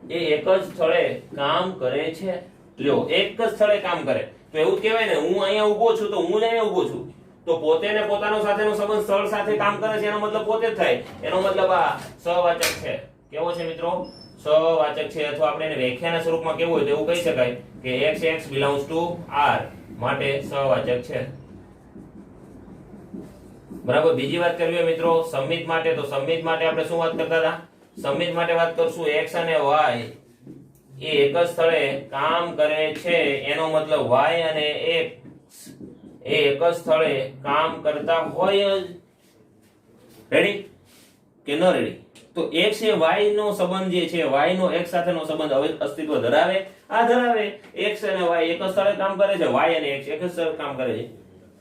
એ એક જ સ્થળે કામ કરે છે. લ્યો, એક જ સ્થળે કામ કરે તો એવું જ કહેવાય ને, હું અહીંયા ઊભો છું તો હું જ અહીંયા ઊભો છું, તો પોતે ને પોતાનો સાથેનો સંબંધ સ્થળ સાથે કામ કરે છે એનો મતલબ પોતે જ થાય. એનો મતલબ આ સવાચક છે. કેવો છે મિત્રો? સવાચક છે. અથવા આપણે એને વ્યાખ્યાના સ્વરૂપમાં કેવું હોય તો એવું કહી શકાય કે x belongs to r, માટે સવાચક છે. બરાબર? બીજી વાત કરવી મિત્રો સમિત માટે, તો સમિત માટે આપણે શું વાત કરતા હતા? સમિત માટે વાત કરશું x અને y એ એક જ સ્થળે કામ કરે છે, એનો મતલબ y અને x એ એક જ સ્થળે કામ કરતા હોય જ. રેડી કે ન રેડી? તો x એ y નો સંબંધ જે છે, y નો x સાથેનો સંબંધ હવે અસ્તિત્વ ધરાવે? આ ધરાવે. x અને y એક જ સ્થળે કામ કરે છે, y અને x એક જ સ્થળે કામ કરે છે.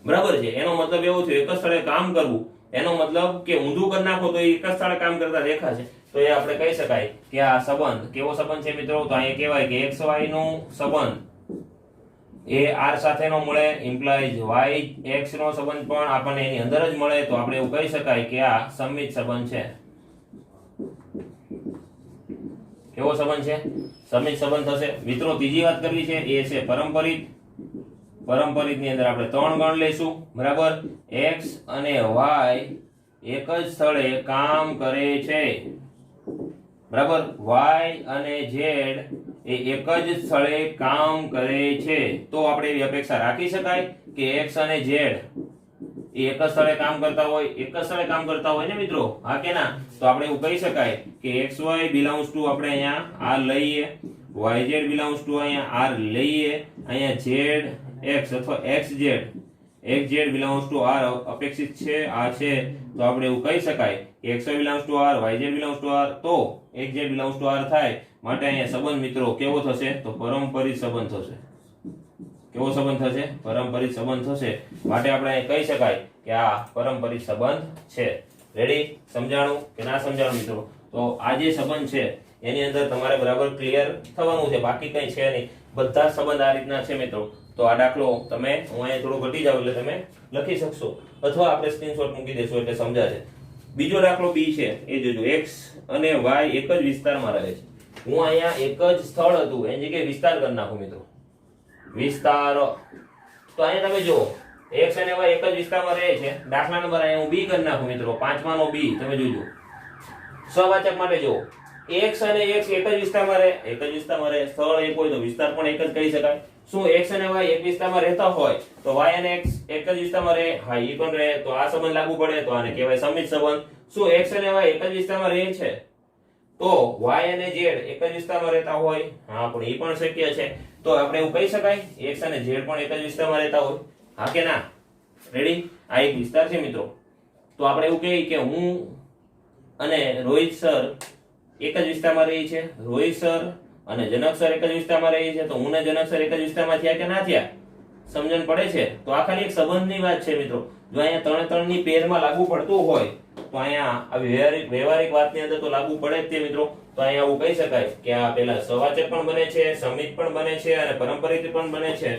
બરાબર છે? એનો મતલબ એવો થયો એક જ સ્થળે કામ કરવું, એનો મતલબ કે ઊંધું કરી નાખો તો એક જ સ્થળે કામ કરતા દેખાશે. તો એ આપણે કહી શકાય કે આ સંબંધ કેવો સંબંધ છે મિત્રો? તો અહીંયા કહેવાય કે x y નો સંબંધ એ r સાથેનો મળે, ઇમ્પ્લાઇઝ y x નો સંબંધ પણ આપણને એની અંદર જ મળે, તો આપણે એવું કહી શકાય કે આ સમિત સંબંધ છે. કેવો સંબંધ છે? સમિત સંબંધ થશે. મિત્રો ત્રીજી વાત કરવી છે એ છે પરંપરિત. પરંપરિત ની અંદર આપણે 3 ગણ લઈશું. બરાબર? x અને y એક જ સ્થળે કામ કરે છે. બરાબર? y અને z એ એક જ સ્થળે કામ કરે છે. તો આપણે એવી અપેક્ષા રાખી શકાય કે x અને z એ એક જ સ્થળે કામ કરતા હોય, એક જ સ્થળે કામ કરતા હોય ને મિત્રો? હા કે ના? તો આપણે એવું કહી શકાય કે xy belongs to આપણે અહીંયા r લઈએ, yz belongs to અહીંયા r લઈએ, અહીંયા ઝેડ એક્સ અથવા X Z belongs to R અપેક્ષિત છે આ છે, તો આપણે એવું કહી શકાય કે X belongs to R, Y Z belongs to R, તો X Z belongs to R થાય. માટે અહીંયા સંબંધ મિત્રો કેવો થશે? તો પરંપરિત સંબંધ થશે. કેવો સંબંધ થશે? પરંપરિત સંબંધ થશે. માટે આપણે અહીં કહી શકાય કે આ પરંપરિત સંબંધ છે. રેડી? સમજાણું કે ના સમજાણું મિત્રો? તો આ જે સંબંધ છે એની અંદર તમારે બરાબર ક્લિયર થવાનું છે, બાકી કઈ છે નહીં. બધા સંબંધ આ રીતના છે મિત્રો. તો આ દાખલો તમે હું અહીંયા થોડો ઘટી જાવ એટલે તમે લખી શકશો, અથવા આપણે સ્ક્રીનશોટ મૂકી દેશું એટલે સમજાશે. બીજો દાખલો બી છે એ જોજો. એક્સ અને વાય એક જ વિસ્તારમાં રહે છે. હું અહીંયા એક જ સ્થળ હતું એની જગ્યાએ વિસ્તાર કરી નાખું મિત્રો. વિસ્તાર. તો અહીંયા તમે જુઓ એક્સ અને વાય એક જ વિસ્તારમાં રહે છે. દાખલા નંબર અહીંયા હું બી કરી નાખું મિત્રો. 5માનો બી તમે જોજો. સહવાચક માટે જો x અને x એક જ વિસ્તારમાં રહે, સ્થળ એક હોય તો વિસ્તાર પણ એક જ કહી શકાય. શું x અને y એક વિસ્તારમાં રહેતા હોય તો y અને x એક જ વિસ્તારમાં રહે? હા, ઈ પણ રહે. તો આ સંબંધ લાગુ પડે, તો આને કહેવાય સમિત સંબંધ. શું x અને y એક જ વિસ્તારમાં રહે છે તો y અને z એક જ વિસ્તારમાં રહેતા હોય? હા, પણ ઈ પણ શક્ય છે. તો આપણે એવું કહી શકાય x અને z પણ એક જ વિસ્તારમાં રહેતા હોય? હા કે ના? રેડી? આ એક વિસ્તાર છે મિત્રો. તો આપણે એવું કહીએ કે હું અને રોહિત સર એક જ વિસ્તારમાં રહી છે. રોહિત સર અને જનક સર એક જ વિસ્તારમાં રહી છે. તો હું ને જનક સર એક જ વિસ્તારમાં થયા કે ના થયા? સમજણ પડે છે? તો આ ખાલી એક સંબંધની વાત છે મિત્રો. જો અહીંયા ત્રણે ત્રણની પેરમાં લાગુ પડતું હોય તો અહીંયા આ વ્યવહારિક વાતની અંદર તો લાગુ પડે જ તે મિત્રો. તો અહીંયા એવું કહી શકાય કે આ પેલા સવાચક પણ બને છે, સમિત પણ બને છે અને પરંપરિત પણ બને છે.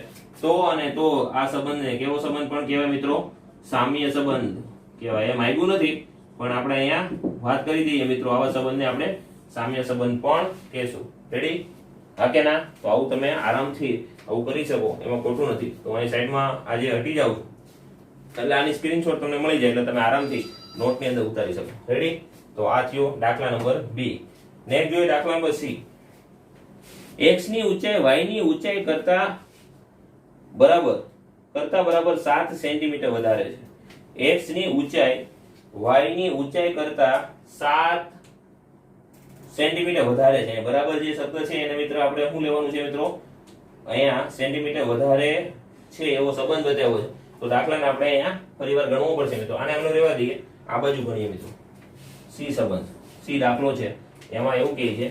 તો અને તો આ સંબંધને કેવો સંબંધ પણ કહેવાય મિત્રો? સામ્ય સંબંધ કહેવાય. એમ આવ્યું નથી પણ આપણે અહીંયા વાત કરી દઈએ મિત્રો. આવા સંબંધને આપણે સામ્ય સંબંધ પણ કહેશું. રેડી? હા કે ના? તો આવું તમે આરામથી આવું કરી શકો, એમાં ખોટું નથી. તો અહીં સાઈડમાં આજે હટી જાવ એટલે આની સ્ક્રીનશોટ તમને મળી જાય એટલે તમે આરામથી નોટની અંદર ઉતારી શકો. રેડી? તો આ થયો દાખલા નંબર બી. નેક્સ્ટ જોઈએ દાખલા નંબર સી. x ની ઊંચાઈ y ની ઊંચાઈ કરતા બરાબર 7 સેન્ટીમીટર વધારે છે. x ની ઊંચાઈ y ની ઊંચાઈ કરતા 7 સેન્ટીમીટર વધારે છે. બરાબર જે શબ્દ છે એને મિત્રો આપણે શું લેવાનું છે મિત્રો? અહીંયા સેન્ટીમીટર વધારે છે એવો સંબંધ બતાવ્યો છે. તો દાખલાને આપણે અહીંયા ફરીવાર ગણવો પડશે મિત્રો. આને આપણે રહેવા દઈએ, આ બાજુ ગણીએ મિત્રો. સી સંબંધ, સી દાખલો છે. એમાં એવું કહે છે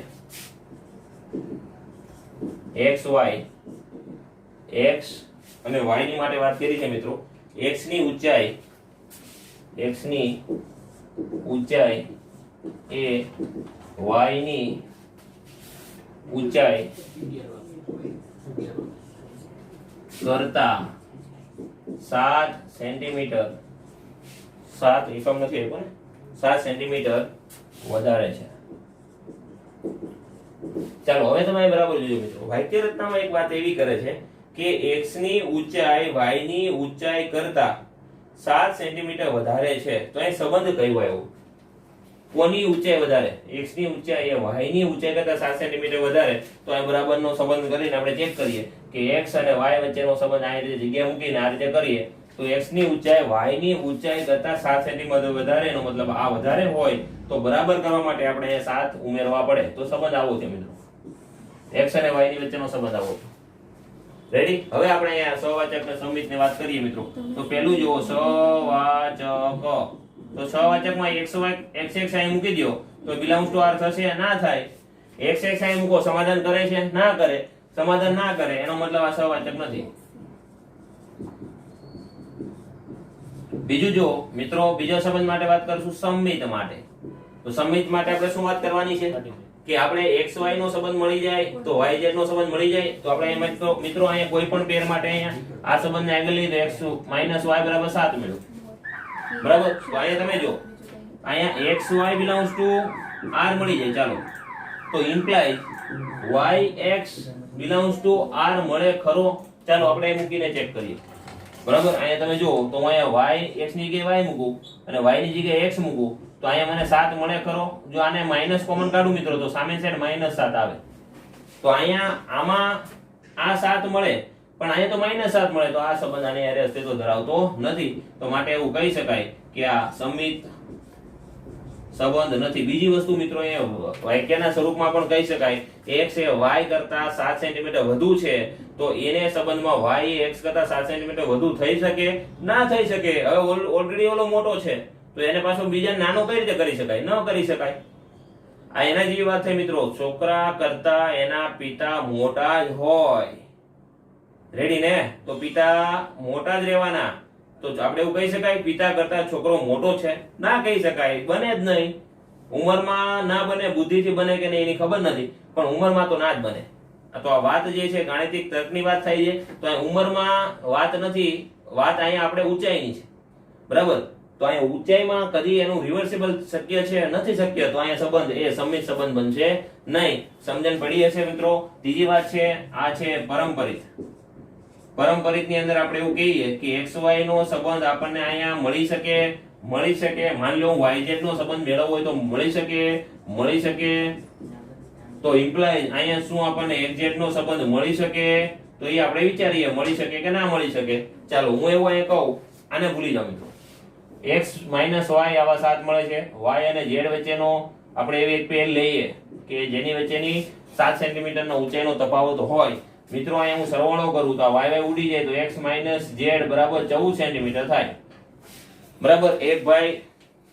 x અને y ની માટે વાત કરી છે મિત્રો. x ની ઊંચાઈ એ y ની ઊંચાઈ કરતા 7 સેન્ટીમીટર 7 એકમ નથી આપ્યો ને 7 સેન્ટીમીટર વધારે છે. ચાલો હવે તમે બરાબર જોજો મિત્રો. વાક્ય રચનામાં એક વાત એવી કરે છે કે x ની ઊંચાઈ y ની ઊંચાઈ કરતા 7 સેન્ટીમીટર વધારે છે. તો અહીં સંબંધ કયો આવ્યો? કોની ઊંચાઈ વધારે? x ની ઊંચાઈ એ y ની ઊંચાઈ કરતા 7 સેન્ટીમીટર વધારે. તો અહીં બરાબરનો સંબંધ કરીને આપણે ચેક કરીએ કે x અને y વચ્ચેનો સંબંધ આ રીતે જગ્યા મૂકીને આ રીતે કરીએ તો x ની ઊંચાઈ y ની ઊંચાઈ કરતા 7 સેન્ટીમીટર વધારે, એનો મતલબ આ વધારે હોય તો બરાબર કરવા માટે આપણે અહીંયા 7 ઉમેરવા પડે. તો સંબંધ આવો છે મિત્રો. x અને y ની વચ્ચેનો સંબંધ આવો છે. રેડી? હવે આપણે અહીંયા સહવાચક અને સમિતની વાત કરીએ મિત્રો. તો પહેલું જુઓ સહવાચક. તો સહવાચકમાં x અહીં મૂકી દો તો બિલોંગ્સ ટુ r થશે? ના થાય. x અહીં મૂકો, સમાધાન કરે છે? ના કરે. સમાધાન ના કરે એનો મતલબ આ સહવાચક નથી. બીજું જો મિત્રો, બીજો સંબંધ માટે વાત કરશું સમિત માટે. તો સમિત માટે આપણે શું વાત કરવાની છે કે આપણે xy નો સંબંધ મળી જાય તો yz નો સંબંધ મળી જાય. તો આપણે એમ તો મિત્રો અહીંયા કોઈ પણ પેર માટે અહીંયા આ સંબંધને આગળ લઈએ તો x - y = 7 મળ્યો. બરાબર? તો અહીંયા તમે જો અહીંયા xy બિલોંગ્સ ટુ r મળી જાય. ચાલો તો imply yx belongs to r મળે ખરો? ચાલો આપણે મૂકીને ચેક કરીએ. બરાબર? અહીંયા તમે જો તો હું અહીંયા y x ની જગ્યાએ y મૂકું અને y ની જગ્યાએ x મૂકું તો અહીંયા મને 7 મળે ખરો? જો આને માઈનસ કોમન કાઢું મિત્રો તો સામેની સાઈડ -7 આવે. તો અહીંયા આમાં આ 7 મળે પણ અહીંયા તો -7 મળે. તો આ સંબંધ આની હારે અસ્તિત્વ ધરાવતો નથી. તો માટે એવું કહી શકાય કે આ સમિત સંબંધ નથી. બીજી વસ્તુ મિત્રો એ વાક્યના સ્વરૂપમાં પણ કહી શકાય x એ y કરતા 7 સેન્ટીમીટર વધુ છે તો એને સંબંધમાં y એ x કરતા 7 સેન્ટીમીટર વધુ થઈ શકે? ના થઈ શકે. હવે ઓલરેડી ઓલો મોટો છે તો એને પાછો બીજા નાનો કઈ રીતે કરી શકાય? ન કરી શકાય. આ એના જેવી વાત છે મિત્રો. છોકરા કરતા એના પિતા મોટા જ હોય. રેડી ને? તો પિતા મોટા જ રહેવાના. તો આપણે એવું કહી શકાય પિતા કરતા છોકરો મોટો છે? ના કહી શકાય, બને જ નહીં. ઉંમરમાં ના બને, બુદ્ધિથી બને કે નહીં એની ખબર નથી, પણ ઉંમરમાં તો ના જ બને. તો આ વાત જે છે ગાણિતિક તર્કની વાત થાય છે, તો અહીં ઉંમરમાં વાત નથી, વાત અહીંયા આપણે ઊંચાઈની છે. બરાબર? તો અહીંયા ઊંચાઈમાં કદી એનું રિવર્સિબલ શક્ય છે? નથી શક્ય. તો અહીંયા સંબંધ એ સમિત સંબંધ બનશે નહીં. સમજણ પડી હશે મિત્રો? ત્રીજી વાત છે આ છે પરંપરિત. પરંપરિતની અંદર આપણે એવું કહીએ કે xy નો સંબંધ આપણને અહીંયા મળી શકે. માની લો હું yz નો સંબંધ મેળવવો હોય તો મળી શકે. તો ઇમ્પ્લાય અહીંયા શું આપણને xz નો સંબંધ મળી શકે? તો એ આપણે વિચારીએ મળી શકે કે ના મળી શકે. ચાલો હું એવું અહીંયા કહું, આને ભૂલી જાઓ મિત્રો. x y આવા 7 મળે છે. y અને z વચ્ચેનો આપણે એવી એક પેલ લઈએ કે જેની વચ્ચેની 7 સેન્ટીમીટર નો ઊંચાઈનો તફાવત હોય. મિત્રો અહીંયા હું સરવાળો કરું તો આ y ઉડી જાય તો x z બરાબર 14 સેન્ટીમીટર થાય. બરાબર? એક ભાઈ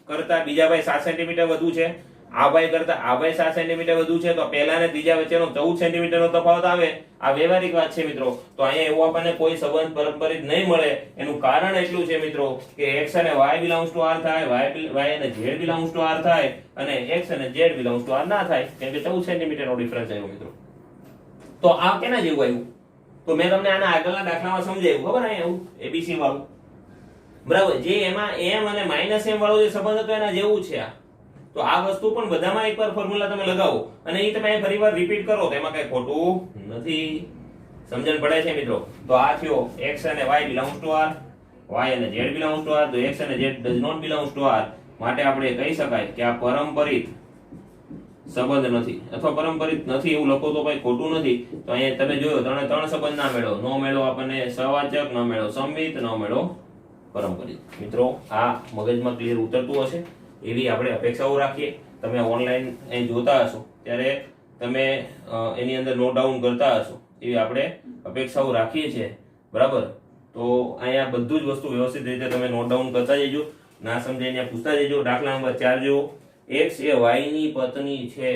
કરતા બીજા ભાઈ 7 સેન્ટીમીટર વધુ છે, આ ભાઈ કરતા આ ભાઈ 7 સેન્ટીમીટર વધુ છે, તો પહેલા ને ત્રીજા વચ્ચેનો 14 સેન્ટીમીટર નો તફાવત આવે. આ વ્યવહારિક વાત છે મિત્રો. તો અહીંયા એવું આપણને કોઈ સંબંધ પરંપરિત નહીં મળે. એનું કારણ એટલું છે મિત્રો કે x અને y belongs to r થાય, y અને z belongs to r થાય, અને x અને z belongs to r ના થાય, કેમ કે 14 સેન્ટીમીટર નો ડિફરન્સ આવ્યો મિત્રો. તો આ કેના જેવું આવ્યું? તો મેં તમને આના આગળના દાખલામાં સમજાવ્યું, ખબર ને? એવું abc વાળું. બરાબર? જે એમાં m અને -m વાળો જે સંબંધ હતો એના જેવું છે આ. તો આ વસ્તુ પણ બધામાં એકવાર ફોર્મ્યુલા તમે લગાવો અને એ તમે ફરીવાર રિપીટ કરો તો એમાં કઈ ખોટું નથી. સમજણ પડે છે મિત્રો? તો આ થયો x અને y belongs to r, y અને z belongs to r. તો x અને z does not belongs to r. માટે આપણે કહી શકાય કે આ પરંપરિત સંબંધ નથી, અથવા પરંપરિત નથી એવું લખો તો ભાઈ ખોટું નથી. તો અહીંયા તમે જોયો ત્રણ સંબંધ ના મેળો. નો મેળો આપણને સહવાચક, ન મેળો સમિત, ન મેળો પરંપરિત. મિત્રો આ મગજમાં ક્લિયર ઉતરતું હશે એવી આપણે અપેક્ષાઓ રાખીએ. તમે ઓનલાઈન અહીં જોતા હશો ત્યારે તમે એની અંદર નોટ ડાઉન કરતા હશો એવી આપણે અપેક્ષાઓ રાખીએ છીએ. બરાબર? તો અહીંયા બધું જ વસ્તુ વ્યવસ્થિત રીતે તમે નોટ ડાઉન કરતા જજો. ના સમજાય ત્યાં પૂછતા જજો. દાખલા નંબર 4 જો x એ y ની પત્ની છે.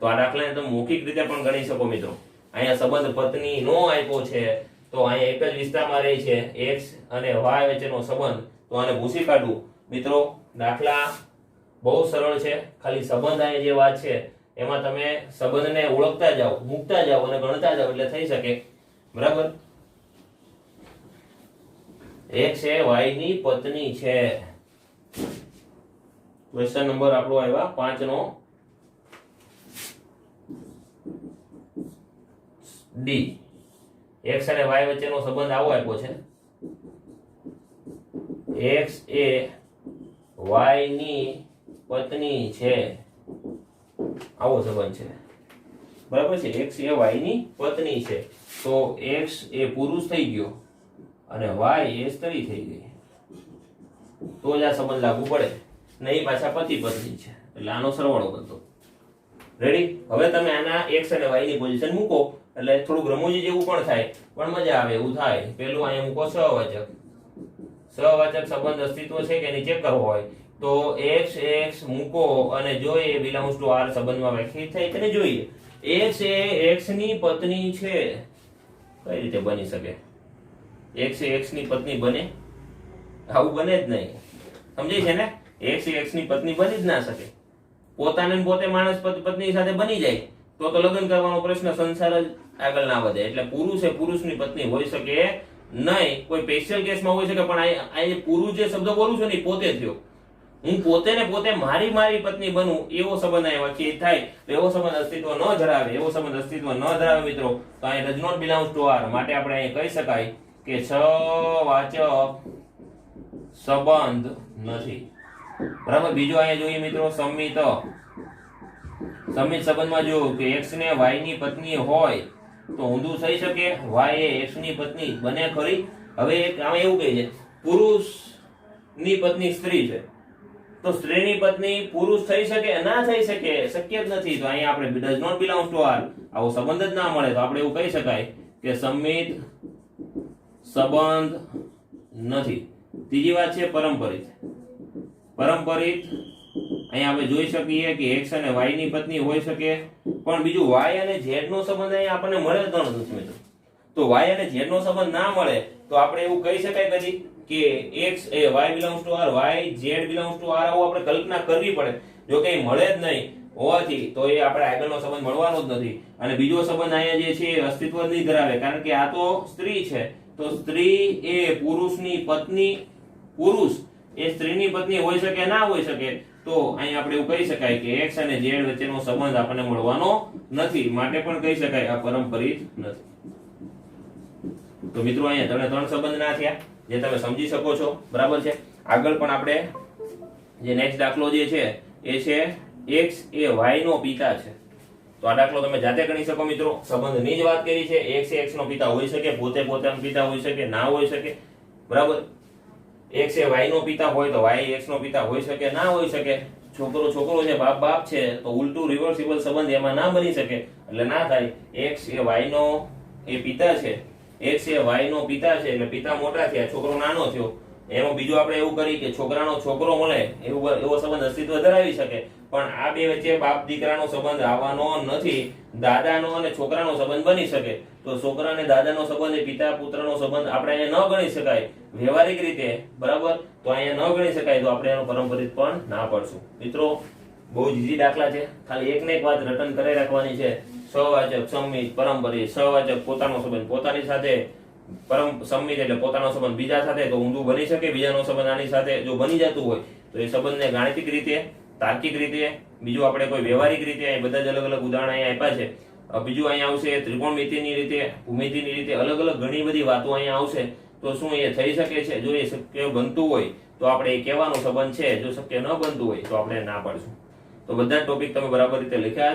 તો આ દાખલાને તમે મૌખિક રીતે પણ ગણી શકો મિત્રો. અહીંયા સંબંધ પત્ની નો આપ્યો છે, તો અહીંયા એક જ વિસ્તારમાં રહે છે x અને y વચ્ચેનો સંબંધ. તો આને ભૂસી કાઢવું મિત્રો. દાખલા બહુ સરળ છે, ખાલી સંબંધ અહીંયા જે વાત છે એમાં તમે સંબંધને ઓળખતા જાઓ, મૂકતા જાઓ અને ગણતા જાઓ એટલે થઈ શકે. બરાબર? x એ y ની પત્ની છે. ક્વેશ્ચન નંબર આપણો આવ્યા 5 નો ડી. x અને y વચ્ચેનો સંબંધ આવો આપ્યો છે. x એ y ની પત્ની છે, આવો સંબંધ છે. બરાબર છે? x એ y ની પત્ની છે. તો x એ પુરુષ થઈ ગયો અને y એ સ્ત્રી થઈ ગઈ, તો જ આ સંબંધ લાગુ પડે. નહીં પાછા પતિ પત્ની છે એટલે આનો સરવાળો કરતો. રેડી? હવે તમે આના x અને y ની પોઝિશન મૂકો એટલે થોડું રમૂજી જેવું પણ થાય, પણ મજા આવે એવું થાય. પેલું અહીંયા મૂકો સહવાચક. સહવાચક સંબંધ અસ્તિત્વ છે કે નહીં ચેક કરવો હોય તો x મૂકો અને જોઈએ belongs to r સંબંધમાં વ્યાખ્યાયિત થાય કે નહીં જોઈએ. x એ x ની પત્ની છે. કઈ રીતે બની શકે? x એ x ની પત્ની બને? આવું બને જ નહીં. સમજાય છે ને? x એ x ની પત્ની બની જ ના શકે. પોતાને પોતે માણસ પત્ની સાથે બની જાય તો લગ્ન કરવાનો પ્રશ્ન સંસાર જ આગળ ના વધે. એટલે પુરુષ એ પુરુષની પત્ની હોઈ શકે નહીં. કોઈ સ્પેશિયલ કેસમાં હોઈ શકે, પણ આ પુરુષ જે શબ્દ બોલું છું ને પોતે થયો. હું પોતે ને પોતે મારી પત્ની બનું એવો સંબંધ અહીંયા વ્યાખ્યાયિત થાય તો એવો સંબંધ અસ્તિત્વ ન ધરાવે. એવો સંબંધ અસ્તિત્વ ન ધરાવે મિત્રો. તો અહીંયા does not belongs to r. માટે આપણે અહીં કહી શકાય કે સહવાચક સંબંધ નથી. બરાબર? બીજો અહીંયા જોઈએ મિત્રો સમિત. સમિત સંબંધમાં જો કે x ને y ની પત્ની હોય તો ઊંધું થઈ શકે. y એ x ની પત્ની બને ખરી? હવે આમાં એવું કહે છે પુરુષ ની પત્ની સ્ત્રી છે. તો સ્ત્રીની પત્ની પુરુષ થઈ શકે ના થઈ શકે, શક્ય જ નથી. તો અહીંયા આપણે does not belong to R, આવો સંબંધ જ ના મળે તો આપણે એવું કહી શકાય કે સંમિત સંબંધ નથી. ત્રીજી વાત છે પરંપરિત. પરંપરિત અહીંયા આપણે જોઈ શકીએ કે x અને y ની પત્ની હોઈ શકે, પણ બીજું y અને z નો સંબંધ અહીંયા આપણને મળે જ નથી મિત્રો. તો y અને z નો સંબંધ ના મળે તો આપણે એવું કહી શકાય કદી કે x A y belongs to r, y z belongs to r, આવું આપણે કલ્પના કરવી પડે. જો કે મળે જ નહીં હોવાથી તો એ આપણે આગળનો સંબંધ મળવાનો જ નથી. અને બીજો સંબંધ અહીંયા જે છે એ અસ્તિત્વ જ નહીં ધરાવે, કારણ કે આ તો સ્ત્રી છે. તો સ્ત્રી એ પુરુષની પત્ની, પુરુષ એ સ્ત્રીની પત્ની હોઈ શકે ના હોઈ શકે, તો અહીંયા આપણે એવું કહી શકાય કે x અને z વચ્ચેનો સંબંધ આપણને મળવાનો નથી, માટે પણ કહી શકાય આ પરંપરિત નથી. તો મિત્રો અહીંયા તમે ત્રણ સંબંધ ના થયા જે તમે સમજી શકો છો, બરાબર છે. આગળ પણ આપણે જે નેક્સ્ટ દાખલો જે છે એ છે x એ y નો પિતા છે. તો આ દાખલો તમે જાતે ગણી શકો મિત્રો. સંબંધની જ વાત કરી છે. x એ x નો પિતા હોઈ શકે, પોતે પોતાનો પિતા હોઈ શકે, ના હોઈ શકે, બરાબર. x એ y નો પિતા હોય તો y x નો પિતા હોઈ શકે ના હોઈ શકે. છોકરો છોકરો છે, બાપ બાપ છે, તો ઉલટું રિવર્સિબલ સંબંધ એમાં ના બની શકે, એટલે ના થાય. x એ y નો એ પિતા છે, x એ y નો પિતા છે, એટલે પિતા મોટા થયા, છોકરો નાનો થયો. એમાં બીજું આપણે એવું કરી કે છોકરાનો છોકરો મળે એવો સંબંધ અસ્તિત્વ ધરાવી શકે, પણ આ બે વચ્ચે બાપ દીકરાનો સંબંધ આવવાનો નથી. દાદાનો અને છોકરાનો સંબંધ બની શકે. તો છોકરા અને દાદાનો સંબંધ એ પિતા પુત્રનો સંબંધ આપણે અહીંયા ન ગણી શકાય વ્યવહારિક રીતે, બરાબર. તો અહીંયા ન ગણી શકાય તો આપણે એનો પરંપરિત પણ ના પડશું. મિત્રો બહુ જ ઈઝી દાખલા છે, ખાલી એક ને એક વાત રટન કરી રાખવાની છે. સહવાચક, સંમિત, પરંપરિત. સહવાચક પોતાનો સંબંધ પોતાની સાથે, સંમિત એટલે પોતાનો સંબંધ બીજા સાથે, તો ઊંધું બની શકે. બીજાનો સંબંધ આની સાથે જો બની જતું હોય તો એ સંબંધને ગાણિતિક રીતે, તાર્કિક રીતે, બીજું આપણે કોઈ વ્યવહારિક રીતે, અહીં બધા જ અલગ અલગ ઉદાહરણ અહીંયા આપ્યા છે. બીજું અહીંયા આવશે ત્રિકોણમિતિની રીતે, ભૂમિતિની રીતે, અલગ અલગ ઘણી બધી વાતો અહીંયા આવશે. તો શું એ થઈ શકે છે? જો એ શક્ય બનતું હોય તો આપણે એ કહેવાનો સંબંધ છે, જો શક્ય ન બનતું હોય તો આપણે ના પાડશું. તો બધા ટોપિક તમે બરાબર રીતે લખ્યા